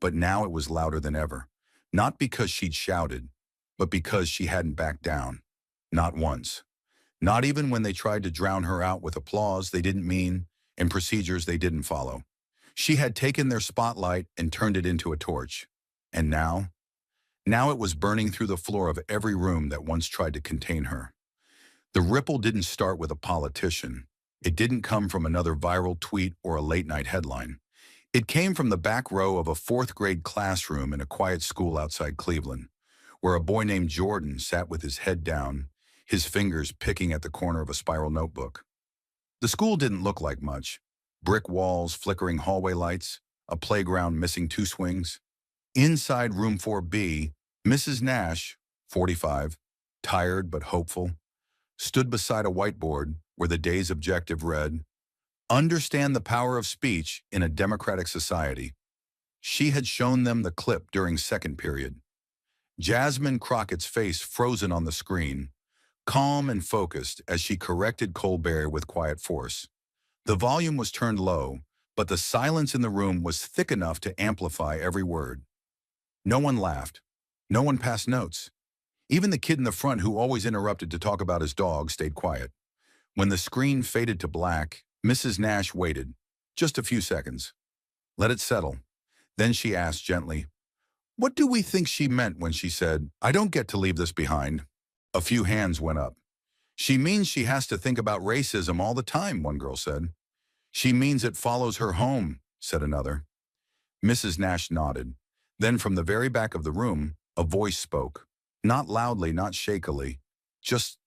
But now it was louder than ever. Not because she'd shouted, but because she hadn't backed down. Not once. Not even when they tried to drown her out with applause they didn't mean and procedures they didn't follow. She had taken their spotlight and turned it into a torch. And now? Now it was burning through the floor of every room that once tried to contain her. The ripple didn't start with a politician. It didn't come from another viral tweet or a late-night headline. It came from the back row of a 4th-grade classroom in a quiet school outside Cleveland, where a boy named Jordan sat with his head down, his fingers picking at the corner of a spiral notebook. The school didn't look like much. Brick walls, flickering hallway lights, a playground missing 2 swings. Inside room 4B, Mrs. Nash, 45, tired but hopeful, stood beside a whiteboard where the day's objective read, "Understand the power of speech in a democratic society." She had shown them the clip during second period. Jasmine Crockett's face frozen on the screen, calm and focused as she corrected Colbert with quiet force. The volume was turned low, but the silence in the room was thick enough to amplify every word. No one laughed. No one passed notes. Even the kid in the front who always interrupted to talk about his dog stayed quiet. When the screen faded to black, Mrs. Nash waited, just a few seconds. Let it settle. Then she asked gently, What do we think she meant when she said, I don't get to leave this behind? A few hands went up. She means she has to think about racism all the time, one girl said. She means it follows her home, said another. Mrs. Nash nodded. Then from the very back of the room, a voice spoke. Not loudly, not shakily, just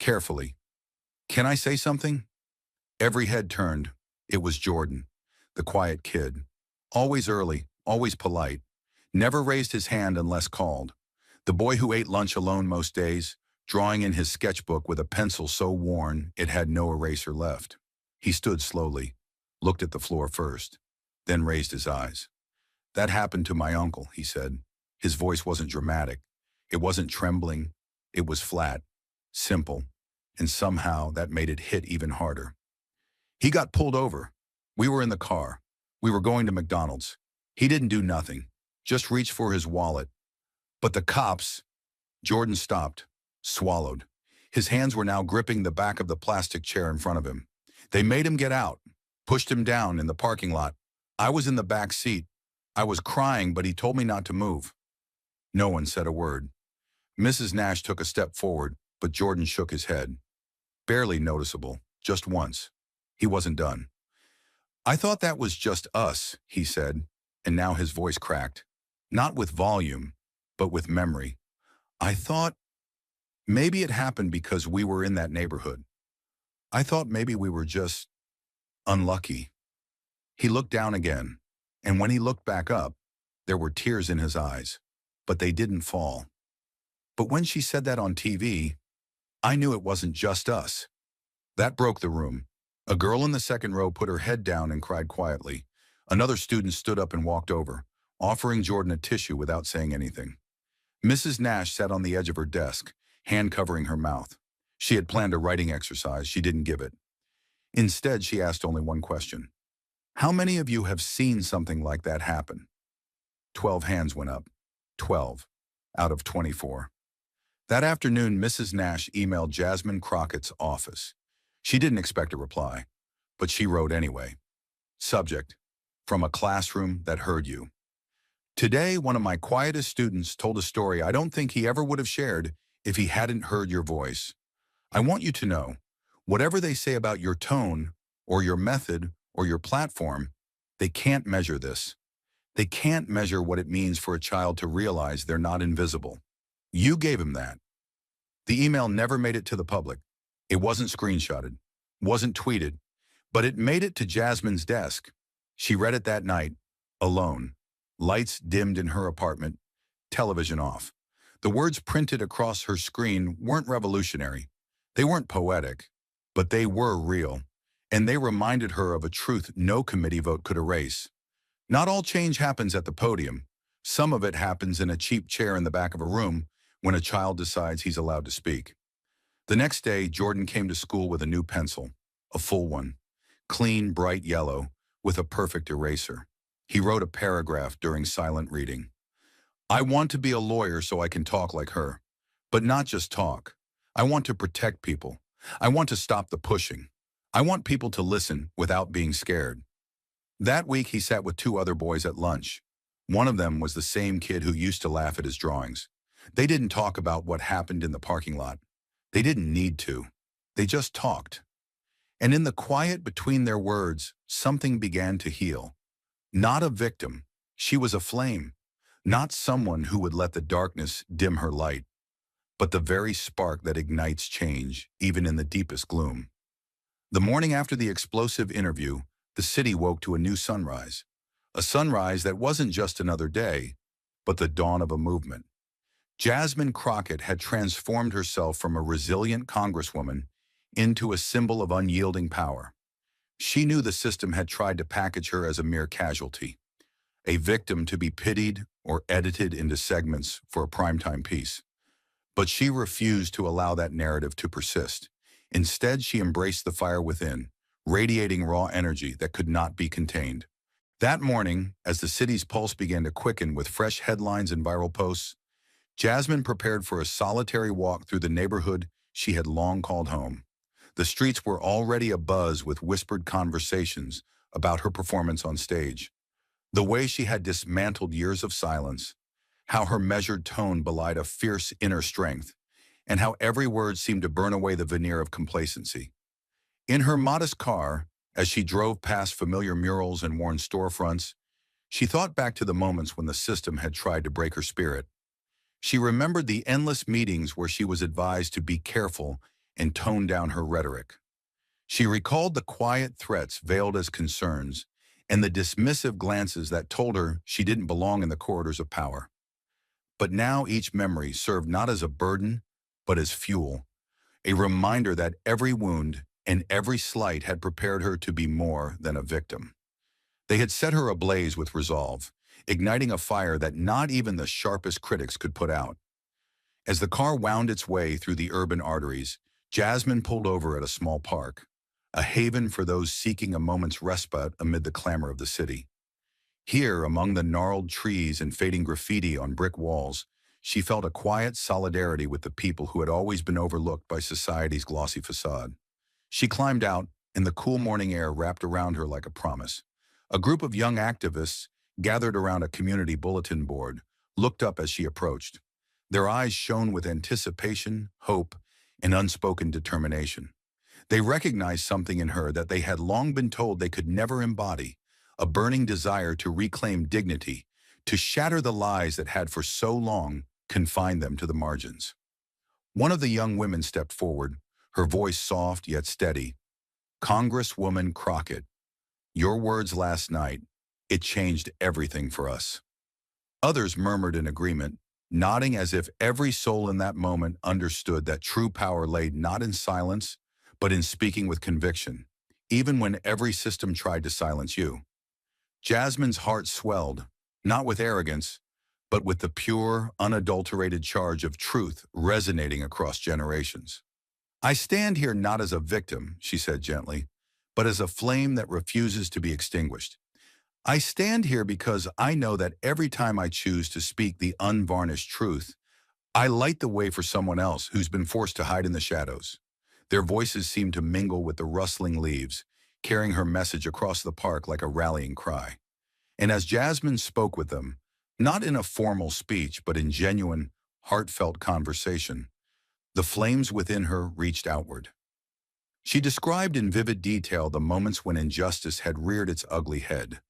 carefully. Can I say something? Every head turned. It was Jordan, the quiet kid. Always early, always polite. Never raised his hand unless called. The boy who ate lunch alone most days, drawing in his sketchbook with a pencil so worn it had no eraser left. He stood slowly, looked at the floor first, then raised his eyes. That happened to my uncle, he said. His voice wasn't dramatic. It wasn't trembling. It was flat, simple, and somehow that made it hit even harder. He got pulled over. We were in the car. We were going to McDonald's. He didn't do nothing, just reached for his wallet. But the cops, Jordan stopped, swallowed. His hands were now gripping the back of the plastic chair in front of him. They made him get out, pushed him down in the parking lot. I was in the back seat. I was crying, but he told me not to move. No one said a word. Mrs. Nash took a step forward, but Jordan shook his head. Barely noticeable, just once. He wasn't done. I thought that was just us, he said, and now his voice cracked. Not with volume, but with memory. I thought maybe it happened because we were in that neighborhood. I thought maybe we were just unlucky. He looked down again, and when he looked back up, there were tears in his eyes, but they didn't fall. But when she said that on TV, I knew it wasn't just us. That broke the room. A girl in the second row put her head down and cried quietly. Another student stood up and walked over, offering Jordan a tissue without saying anything. Mrs. Nash sat on the edge of her desk, hand covering her mouth. She had planned a writing exercise. She didn't give it. Instead, she asked only one question. How many of you have seen something like that happen? 12 hands went up. 12 out of 24. That afternoon, Mrs. Nash emailed Jasmine Crockett's office. She didn't expect a reply, but she wrote anyway. Subject: from a classroom that heard you. Today, one of my quietest students told a story I don't think he ever would have shared if he hadn't heard your voice. I want you to know, whatever they say about your tone, or your method, or your platform, they can't measure this. They can't measure what it means for a child to realize they're not invisible. You gave him that. The email never made it to the public. It wasn't screenshotted, wasn't tweeted, but it made it to Jasmine's desk. She read it that night, alone. Lights dimmed in her apartment, television off. The words printed across her screen weren't revolutionary. They weren't poetic, but they were real, and they reminded her of a truth no committee vote could erase. Not all change happens at the podium. Some of it happens in a cheap chair in the back of a room when a child decides he's allowed to speak. The next day, Jordan came to school with a new pencil, a full one, clean, bright yellow, with a perfect eraser. He wrote a paragraph during silent reading. I want to be a lawyer so I can talk like her, but not just talk. I want to protect people. I want to stop the pushing. I want people to listen without being scared. That week, he sat with two other boys at lunch. One of them was the same kid who used to laugh at his drawings. They didn't talk about what happened in the parking lot. They didn't need to. They just talked. And in the quiet between their words, something began to heal. Not a victim. She was a flame. Not someone who would let the darkness dim her light, but the very spark that ignites change, even in the deepest gloom. The morning after the explosive interview, the city woke to a new sunrise. A sunrise that wasn't just another day, but the dawn of a movement. Jasmine Crockett had transformed herself from a resilient congresswoman into a symbol of unyielding power. She knew the system had tried to package her as a mere casualty, a victim to be pitied or edited into segments for a primetime piece. But she refused to allow that narrative to persist. Instead, she embraced the fire within, radiating raw energy that could not be contained. That morning, as the city's pulse began to quicken with fresh headlines and viral posts, Jasmine prepared for a solitary walk through the neighborhood she had long called home. The streets were already abuzz with whispered conversations about her performance on stage, the way she had dismantled years of silence, how her measured tone belied a fierce inner strength, and how every word seemed to burn away the veneer of complacency. In her modest car, as she drove past familiar murals and worn storefronts, she thought back to the moments when the system had tried to break her spirit. She remembered the endless meetings where she was advised to be careful and tone down her rhetoric. She recalled the quiet threats veiled as concerns and the dismissive glances that told her she didn't belong in the corridors of power. But now each memory served not as a burden, but as fuel, a reminder that every wound and every slight had prepared her to be more than a victim. They had set her ablaze with resolve, igniting a fire that not even the sharpest critics could put out. As the car wound its way through the urban arteries, Jasmine pulled over at a small park, a haven for those seeking a moment's respite amid the clamor of the city. Here, among the gnarled trees and fading graffiti on brick walls, she felt a quiet solidarity with the people who had always been overlooked by society's glossy facade. She climbed out, and the cool morning air wrapped around her like a promise. A group of young activists, gathered around a community bulletin board, looked up as she approached. Their eyes shone with anticipation, hope, and unspoken determination. They recognized something in her that they had long been told they could never embody, a burning desire to reclaim dignity, to shatter the lies that had for so long confined them to the margins. One of the young women stepped forward, her voice soft yet steady. "Congresswoman Crockett, your words last night, it changed everything for us." Others murmured in agreement, nodding as if every soul in that moment understood that true power lay not in silence, but in speaking with conviction, even when every system tried to silence you. Jasmine's heart swelled, not with arrogance, but with the pure, unadulterated charge of truth resonating across generations. "I stand here not as a victim," she said gently, "but as a flame that refuses to be extinguished. I stand here because I know that every time I choose to speak the unvarnished truth, I light the way for someone else who's been forced to hide in the shadows." Their voices seemed to mingle with the rustling leaves, carrying her message across the park like a rallying cry. And as Jasmine spoke with them, not in a formal speech, but in genuine, heartfelt conversation, the flames within her reached outward. She described in vivid detail the moments when injustice had reared its ugly head.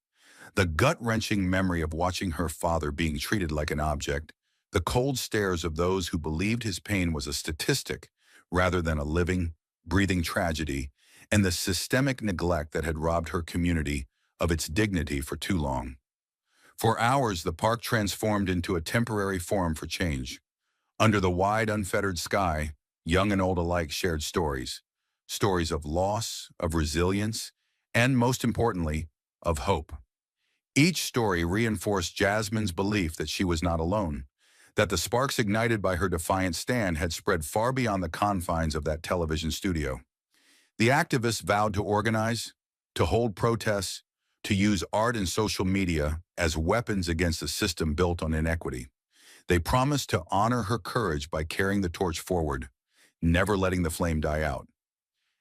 The gut-wrenching memory of watching her father being treated like an object, the cold stares of those who believed his pain was a statistic rather than a living, breathing tragedy, and the systemic neglect that had robbed her community of its dignity for too long. For hours, the park transformed into a temporary forum for change. Under the wide, unfettered sky, young and old alike shared stories. Stories of loss, of resilience, and most importantly, of hope. Each story reinforced Jasmine's belief that she was not alone, that the sparks ignited by her defiant stand had spread far beyond the confines of that television studio. The activists vowed to organize, to hold protests, to use art and social media as weapons against a system built on inequity. They promised to honor her courage by carrying the torch forward, never letting the flame die out.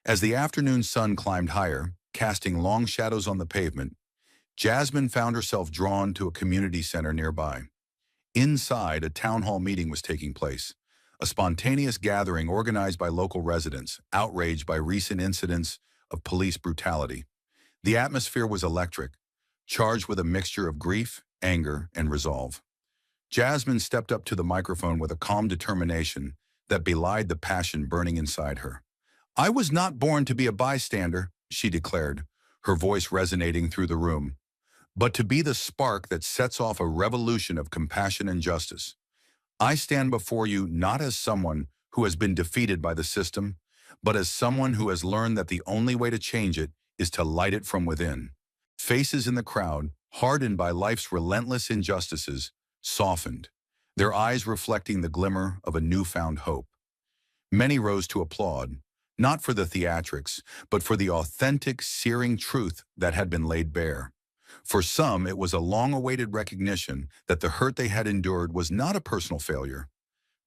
As the afternoon sun climbed higher, casting long shadows on the pavement, Jasmine found herself drawn to a community center nearby. Inside, a town hall meeting was taking place, a spontaneous gathering organized by local residents, outraged by recent incidents of police brutality. The atmosphere was electric, charged with a mixture of grief, anger, and resolve. Jasmine stepped up to the microphone with a calm determination that belied the passion burning inside her. "I was not born to be a bystander," she declared, her voice resonating through the room, "but to be the spark that sets off a revolution of compassion and justice. I stand before you not as someone who has been defeated by the system, but as someone who has learned that the only way to change it is to light it from within." Faces in the crowd, hardened by life's relentless injustices, softened, their eyes reflecting the glimmer of a newfound hope. Many rose to applaud, not for the theatrics, but for the authentic, searing truth that had been laid bare. For some, it was a long-awaited recognition that the hurt they had endured was not a personal failure,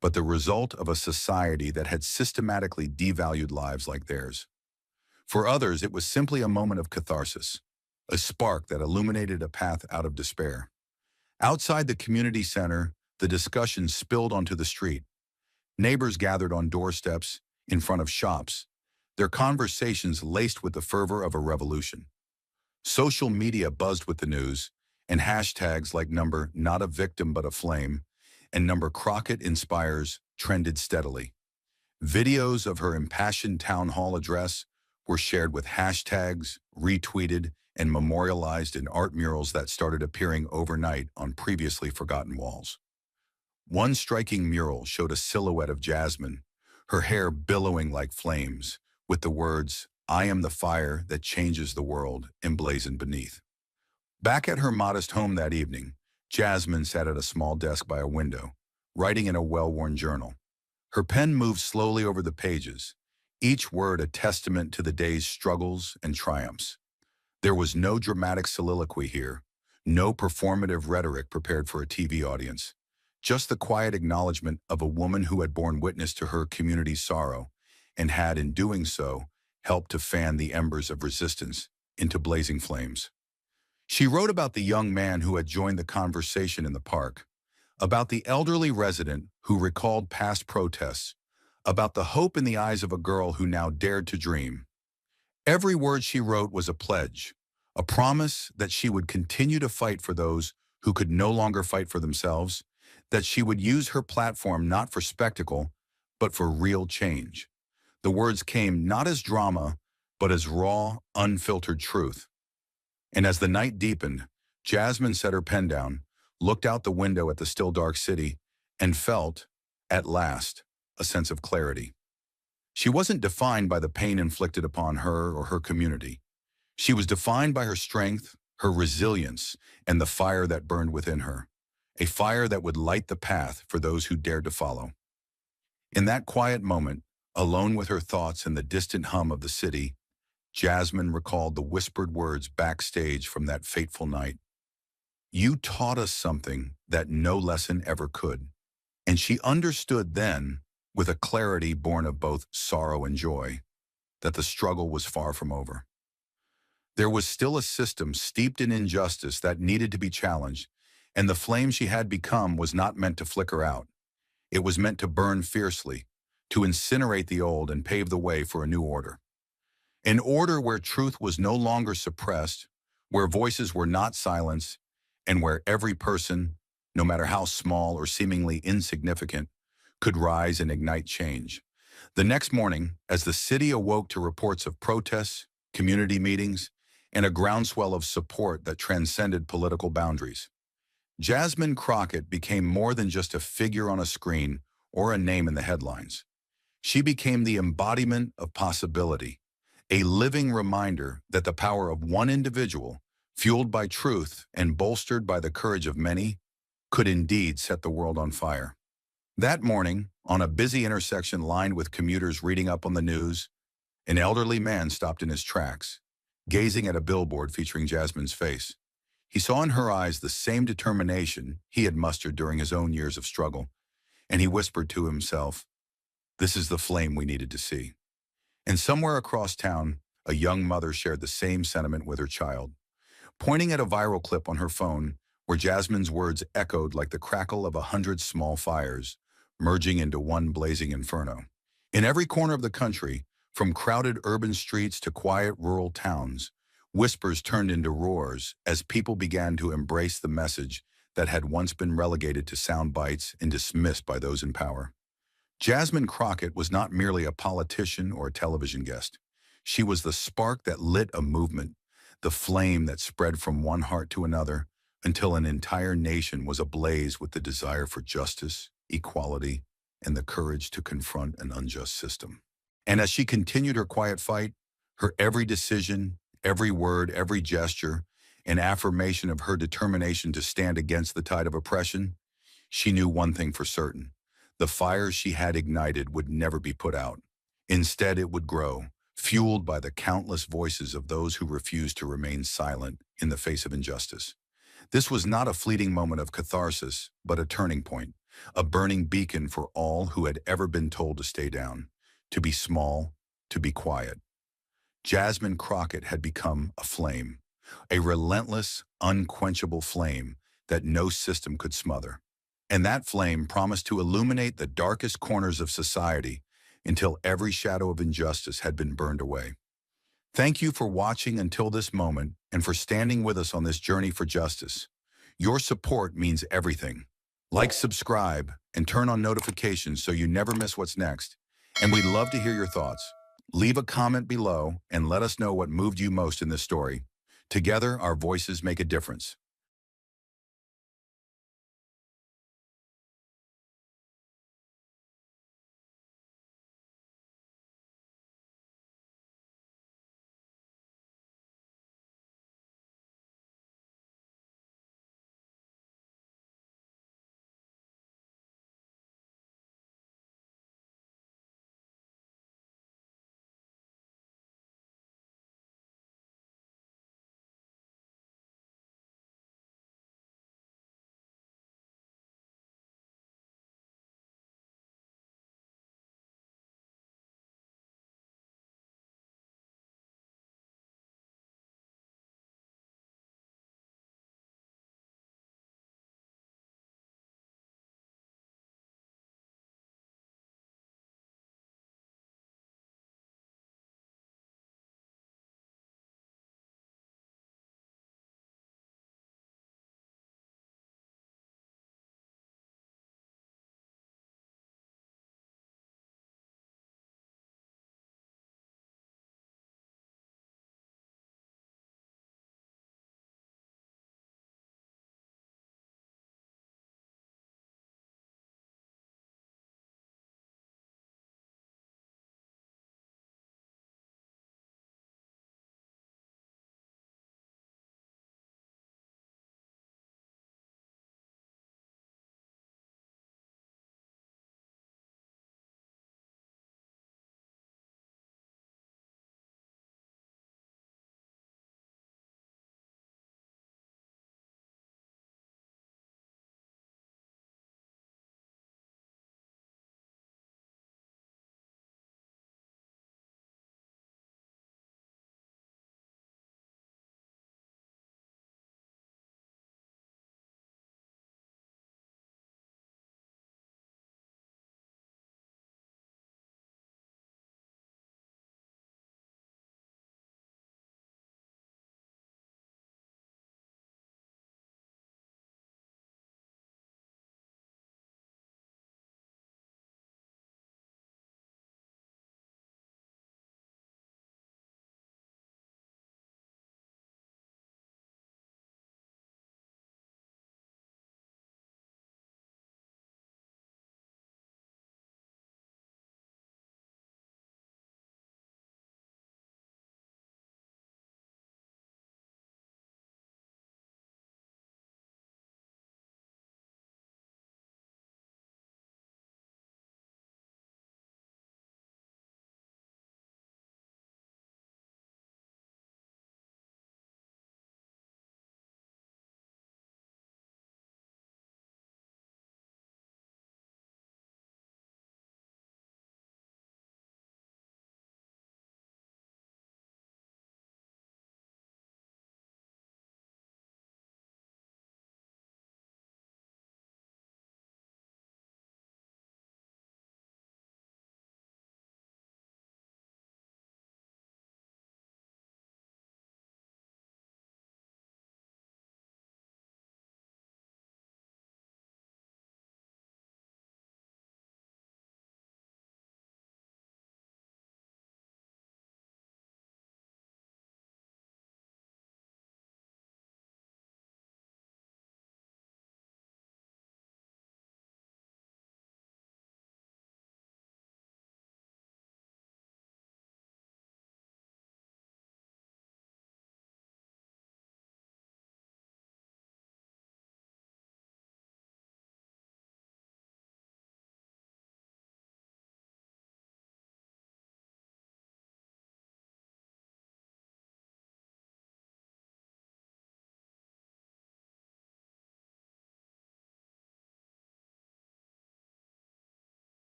but the result of a society that had systematically devalued lives like theirs. For others, it was simply a moment of catharsis, a spark that illuminated a path out of despair. Outside the community center, the discussion spilled onto the street. Neighbors gathered on doorsteps, in front of shops, their conversations laced with the fervor of a revolution. Social media buzzed with the news, and hashtags like number not a victim but a flame and number Crockett inspires trended steadily. Videos of her impassioned town hall address were shared with hashtags, retweeted, and memorialized in art murals that started appearing overnight on previously forgotten walls. One striking mural showed a silhouette of Jasmine, her hair billowing like flames, with the words, "I am the fire that changes the world," emblazoned beneath. Back at her modest home that evening, Jasmine sat at a small desk by a window, writing in a well-worn journal. Her pen moved slowly over the pages, each word a testament to the day's struggles and triumphs. There was no dramatic soliloquy here, no performative rhetoric prepared for a TV audience, just the quiet acknowledgement of a woman who had borne witness to her community's sorrow and had, in doing so, helped to fan the embers of resistance into blazing flames. She wrote about the young man who had joined the conversation in the park, about the elderly resident who recalled past protests, about the hope in the eyes of a girl who now dared to dream. Every word she wrote was a pledge, a promise that she would continue to fight for those who could no longer fight for themselves, that she would use her platform not for spectacle, but for real change. The words came not as drama, but as raw, unfiltered truth. And as the night deepened, Jasmine set her pen down, looked out the window at the still dark city, and felt, at last, a sense of clarity. She wasn't defined by the pain inflicted upon her or her community. She was defined by her strength, her resilience, and the fire that burned within her, a fire that would light the path for those who dared to follow. In that quiet moment, alone with her thoughts and the distant hum of the city, Jasmine recalled the whispered words backstage from that fateful night. "You taught us something that no lesson ever could." And she understood then, with a clarity born of both sorrow and joy, that the struggle was far from over. There was still a system steeped in injustice that needed to be challenged, and the flame she had become was not meant to flicker out. It was meant to burn fiercely, to incinerate the old and pave the way for a new order. An order where truth was no longer suppressed, where voices were not silenced, and where every person, no matter how small or seemingly insignificant, could rise and ignite change. The next morning, as the city awoke to reports of protests, community meetings, and a groundswell of support that transcended political boundaries, Jasmine Crockett became more than just a figure on a screen or a name in the headlines. She became the embodiment of possibility, a living reminder that the power of one individual, fueled by truth and bolstered by the courage of many, could indeed set the world on fire. That morning, on a busy intersection lined with commuters reading up on the news, an elderly man stopped in his tracks, gazing at a billboard featuring Jasmine's face. He saw in her eyes the same determination he had mustered during his own years of struggle, and he whispered to himself, "This is the flame we needed to see." And somewhere across town, a young mother shared the same sentiment with her child, pointing at a viral clip on her phone where Jasmine's words echoed like the crackle of 100 small fires, merging into one blazing inferno. In every corner of the country, from crowded urban streets to quiet rural towns, whispers turned into roars as people began to embrace the message that had once been relegated to sound bites and dismissed by those in power. Jasmine Crockett was not merely a politician or a television guest. She was the spark that lit a movement, the flame that spread from one heart to another until an entire nation was ablaze with the desire for justice, equality, and the courage to confront an unjust system. And as she continued her quiet fight, her every decision, every word, every gesture, an affirmation of her determination to stand against the tide of oppression, she knew one thing for certain. The fire she had ignited would never be put out. Instead, it would grow, fueled by the countless voices of those who refused to remain silent in the face of injustice. This was not a fleeting moment of catharsis, but a turning point, a burning beacon for all who had ever been told to stay down, to be small, to be quiet. Jasmine Crockett had become a flame, a relentless, unquenchable flame that no system could smother. And that flame promised to illuminate the darkest corners of society until every shadow of injustice had been burned away. Thank you for watching until this moment and for standing with us on this journey for justice. Your support means everything. Like, subscribe, and turn on notifications so you never miss what's next. And we'd love to hear your thoughts. Leave a comment below and let us know what moved you most in this story. Together, our voices make a difference.